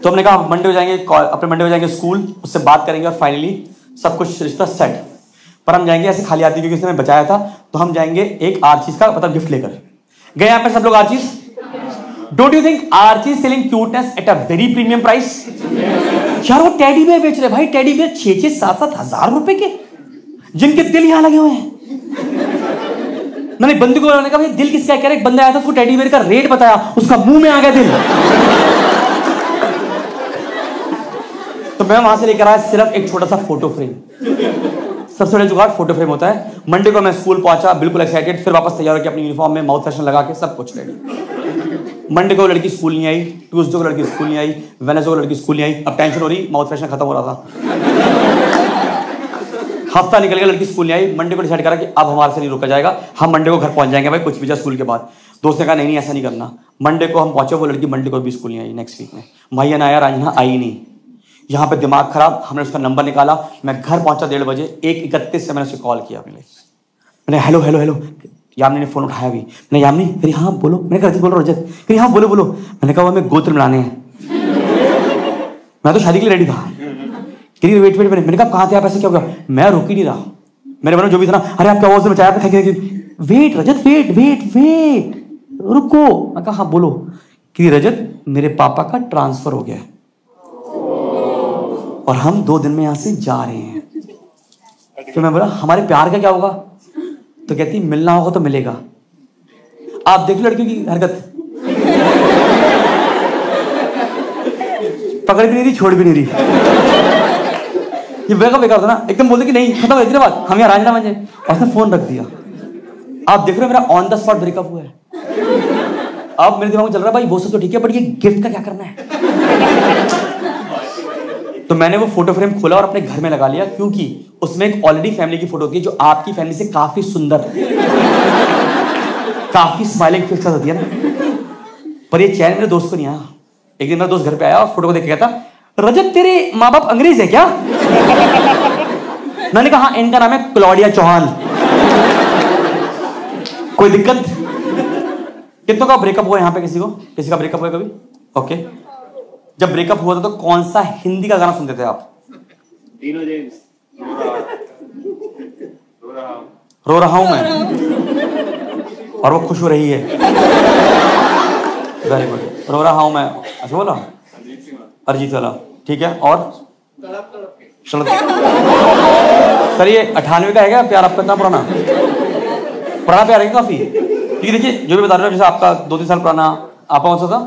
तो हमने कहा मंडे हो जाएंगे, अपने मंडे हो जाएंगे स्कूल, उससे बात करेंगे और फाइनली सब कुछ रिश्ता सेट, पर हम जाएंगे ऐसे खाली आदमी, क्योंकि उसने हमें बचाया था, तो हम जाएंगे एक आर्चीज का मतलब गिफ्ट लेकर गए यहाँ पे सब लोग Archies. Don't you think Archies selling cuteness at a very premium price? यार वो टेडी बेयर बेच रहे भाई, टेडी बेयर 6-7 हजार रुपए के, जिनके दिल यहां लगे हुए हैं। मैंने बंदी को कहा भाई दिल किसका कह रहे, एक बंदा आया था उसको टेडी बेयर का रेट बताया, उसका मुंह में आ गया दिल। तो मैं वहां से लेकर आया सिर्फ एक छोटा सा फोटो फ्रेम। सबसे बड़ा जुगाड़ फोटो फ्रेम होता है। मंडे को मैं स्कूल पहुंचा बिल्कुल एक्साइटेड, फिर वापस तैयार होकर अपनी यूनिफॉर्म में माउथ फैशन लगा के सब कुछ रेडी। मंडे को लड़की स्कूल नहीं आई, ट्यूसडे को लड़की स्कूल नहीं आई, वेडनेसडे को लड़की स्कूल नहीं आई। अब टेंशन हो रही, माउथ फैशन खत्म हो रहा था। हफ्ता निकल गया, लड़की स्कूल नहीं आई। मंडे को डिसाइड करा कि अब हमारे से नहीं रुका जाएगा, हम मंडे को घर पहुंच जाएंगे भाई कुछ भी जा स्कूल के बाद। दोस्त ने कहा नहीं ऐसा नहीं करना। मंडे को हम पहुंचे, वो लड़की मंडे को भी स्कूल नहीं आई। नेक्स्ट वीक में भैया ना आया, राजना आई नहीं। यहाँ पे दिमाग खराब, हमने उसका नंबर निकाला। मैं घर पहुंचा 1:30 बजे, 1:31 से मैंने उसे कॉल किया अपनी लाइफ में। मैंने हेलो हेलो हेलो, यामिनी ने फोन उठाया भी। मैंने यामिनी, फिर हाँ बोलो। मैंने कहा रजत बोलो, रजत फिर हाँ बोलो बोलो। मैंने कहा हमें गोत्र मिलाने हैं। मैं तो शादी के लिए रेडी था। Wait wait wait. मैंने कहा कहाँ थे आप, ऐसे क्या हो गया? मैं रुक ही नहीं रहा, मेरे बनो जो भी था ना, अरे आप क्या आवाज से बचाया? वेट रजत वेट वेट वेट रुको। मैं कहा हाँ बोलो। कि रजत मेरे पापा का ट्रांसफर हो गया है और हम 2 दिन में यहां से जा रहे हैं। तो मैं बोला हमारे प्यार का क्या होगा? तो कहती मिलना होगा तो मिलेगा। आप देख लो लड़कियों की हरकत, पकड़ भी नहीं रही, छोड़ भी नहीं रही। ये ब्रेकअप बेकार था ना, एकदम बोलते कि नहीं खत्म, इतने बात हम यहाँ राजना बन जाए, और उसने फोन रख दिया। आप देख रहे हो मेरा ऑन द स्पॉट ब्रेकअप हुआ है। अब मेरे दिमाग में चल रहा है भाई वो सब तो ठीक है, बट ये गिफ्ट का क्या करना है? तो मैंने वो फोटो फ्रेम खोला और अपने घर में लगा लिया, क्योंकि उसमें एक ऑलरेडी फैमिली की फोटो होती है जो आपकी फैमिली से काफी सुंदर, काफी स्माइलिंग फेस होती है ना। पर ये चैन मेरे दोस्त को नहीं आया। एक दिन मेरा दोस्त घर पे आया और फोटो को देख के कहता, रजत तेरे माँ बाप अंग्रेज है क्या? मैंने कहा हाँ, इनका नाम है क्लॉडिया चौहान। कोई दिक्कत? कितनों का ब्रेकअप हुआ यहाँ पे? किसी को, किसी का ब्रेकअप हुआ कभी? ओके। जब ब्रेकअप हुआ था तो कौन सा हिंदी का गाना सुनते थे आप? रो रहा हूं मैं और वो खुश हो रही है। Very good. रो रहा हूं मैं, अच्छा बोला अरिजीत वाला, ठीक है। और सर ये 98 का है क्या प्यार आपका? इतना पुराना पुराना प्यार है काफी? क्योंकि देखिए जो भी बता रहे हो, जैसे आपका 2-3 साल पुराना, आपका कौन सा था?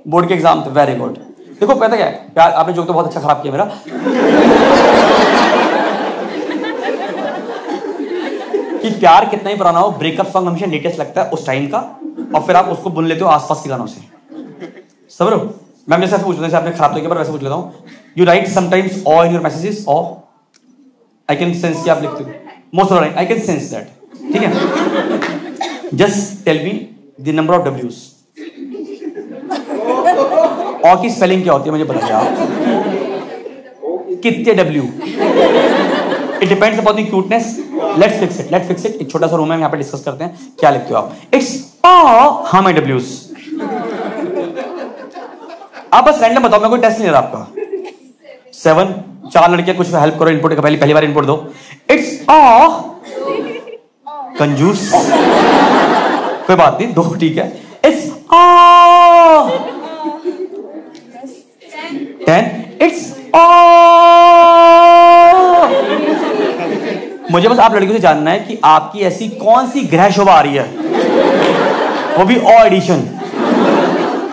बोर्ड के एग्जाम थे। Very good. देखो पता क्या है, प्यार आपने जो तो बहुत अच्छा खराब किया मेरा। कि प्यार कितना ही पुराना हो, ब्रेकअप सॉन्ग हमेशा लेटेस्ट लगता है उस टाइम का, और फिर आप उसको बुन लेते हो आसपास के गानों से। समझ रहे हो? मैं जैसे पूछ रहा हूं, आपने खराब तो किया, पर वैसे पूछ लेता हूँ। You write sometimes aww in your messages, aww I can sense कि आप लिखते हो most of the time, I can sense that, ठीक है। Just tell me the number of डब्ल्यूज। ऑ की स्पेलिंग क्या होती है मुझे बताइए आप? कितने W? It depends upon the cuteness. Let's fix it, let's fix it. एक छोटा सा रूम है, यहाँ पे डिस्कस करते हैं। क्या लिखते हो आप? इट्स हाउ मेनी डब्ल्यूज? आप बस रैंडम बताओ, मैं कोई टेस्ट नहीं दे रहा आपका। 7। 4 लड़कियां, कुछ हेल्प करो इनपुट का, पहली बार इनपुट दो। इट्स कंजूस, कोई बात नहीं, 2 ठीक है। इट्स 10। इट्स मुझे बस आप लड़कियों से जानना है कि आपकी ऐसी कौन सी ग्रह शोभा आ रही है, वो भी ऑ एडिशन,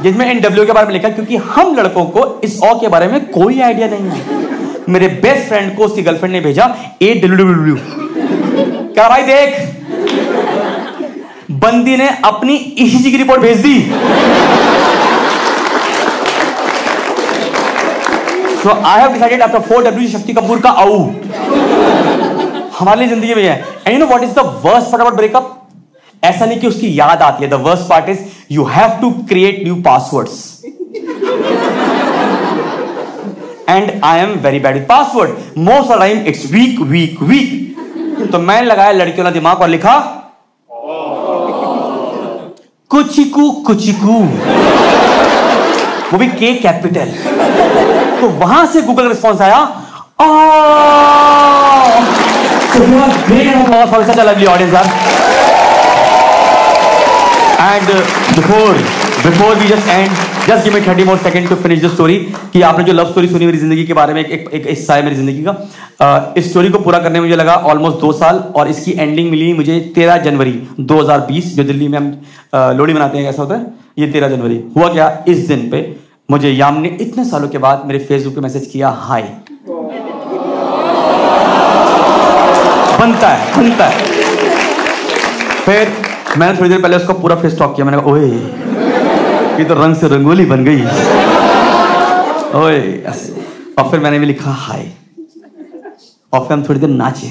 जिसमें इन डब्ल्यू के बारे में लिखा, क्योंकि हम लड़कों को इस ऑ के बारे में कोई आइडिया नहीं है। मेरे बेस्ट फ्रेंड को उसकी गर्लफ्रेंड ने भेजा AWW। क्या भाई देख, बंदी ने अपनी ECG की रिपोर्ट भेज दी। So I have decided after 4W Shakti Kapoor का आऊ हमारे लिए जिंदगी में है। And you know what is the worst part about breakup? ऐसा नहीं कि उसकी याद आती है। The worst part is you have to create new passwords. And I am very bad with password. Most of the time it's weak. तो मैंने लगाया लड़कियों का दिमाग और लिखा कुचिकू कुचिकू, वो भी K कैपिटल। तो वहां से गूगल रिस्पॉन्स आया, So you are great applause for such a lovely audience, yaar. And before we just end, just give me 30 more seconds to finish the story. कि आपने जो लव स्टोरी सुनी मेरी जिंदगी के बारे में, एक हिस्सा है मेरी जिंदगी का. इस स्टोरी को पूरा करने में मुझे लगा ऑलमोस्ट 2 साल, और इसकी एंडिंग मिली मुझे 13 जनवरी 2020, जो दिल्ली में हम लोहड़ी मनाते हैं. ऐसा होता है, ये 13 जनवरी हुआ. क्या इस दिन पे मुझे याम ने इतने सालों के बाद मेरे फेसबुक पे मैसेज किया, हाय. बनता है. फिर मैंने थोड़ी देर पहले उसका पूरा फेस टॉक किया. मैंने कहा, ओए ये तो रंग से रंगोली बन गई, ओए ऐसे. और फिर मैंने भी लिखा हाय, और फिर हम थोड़ी देर नाचे.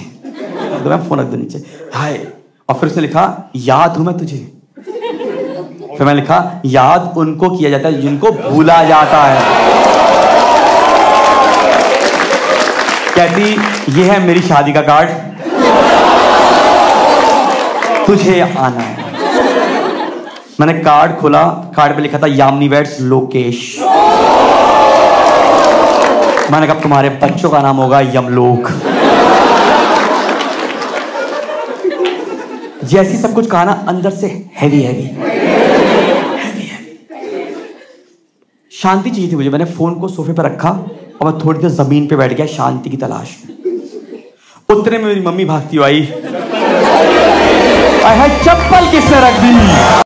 तो मैं फोन रख दो नीचे, हाय. और फिर उसने लिखा, याद हूं मैं तुझे. फिर मैंने लिखा, याद उनको किया जाता है जिनको भूला जाता है. कहती, ये है मेरी शादी का कार्ड, तुझे आना है. मैंने कार्ड खोला, कार्ड पे लिखा था यामिनी वेड्स लोकेश. मैंने कहा तुम्हारे बच्चों का नाम होगा यमलोक. जैसी सब कुछ कहा ना, अंदर से हैवी शांति चाहिए थी मुझे. मैंने फोन को सोफे पर रखा और मैं थोड़ी देर जमीन पे बैठ गया शांति की तलाश में. उतने में मेरी मम्मी भागती हुई आई. चप्पल किसने रख दी?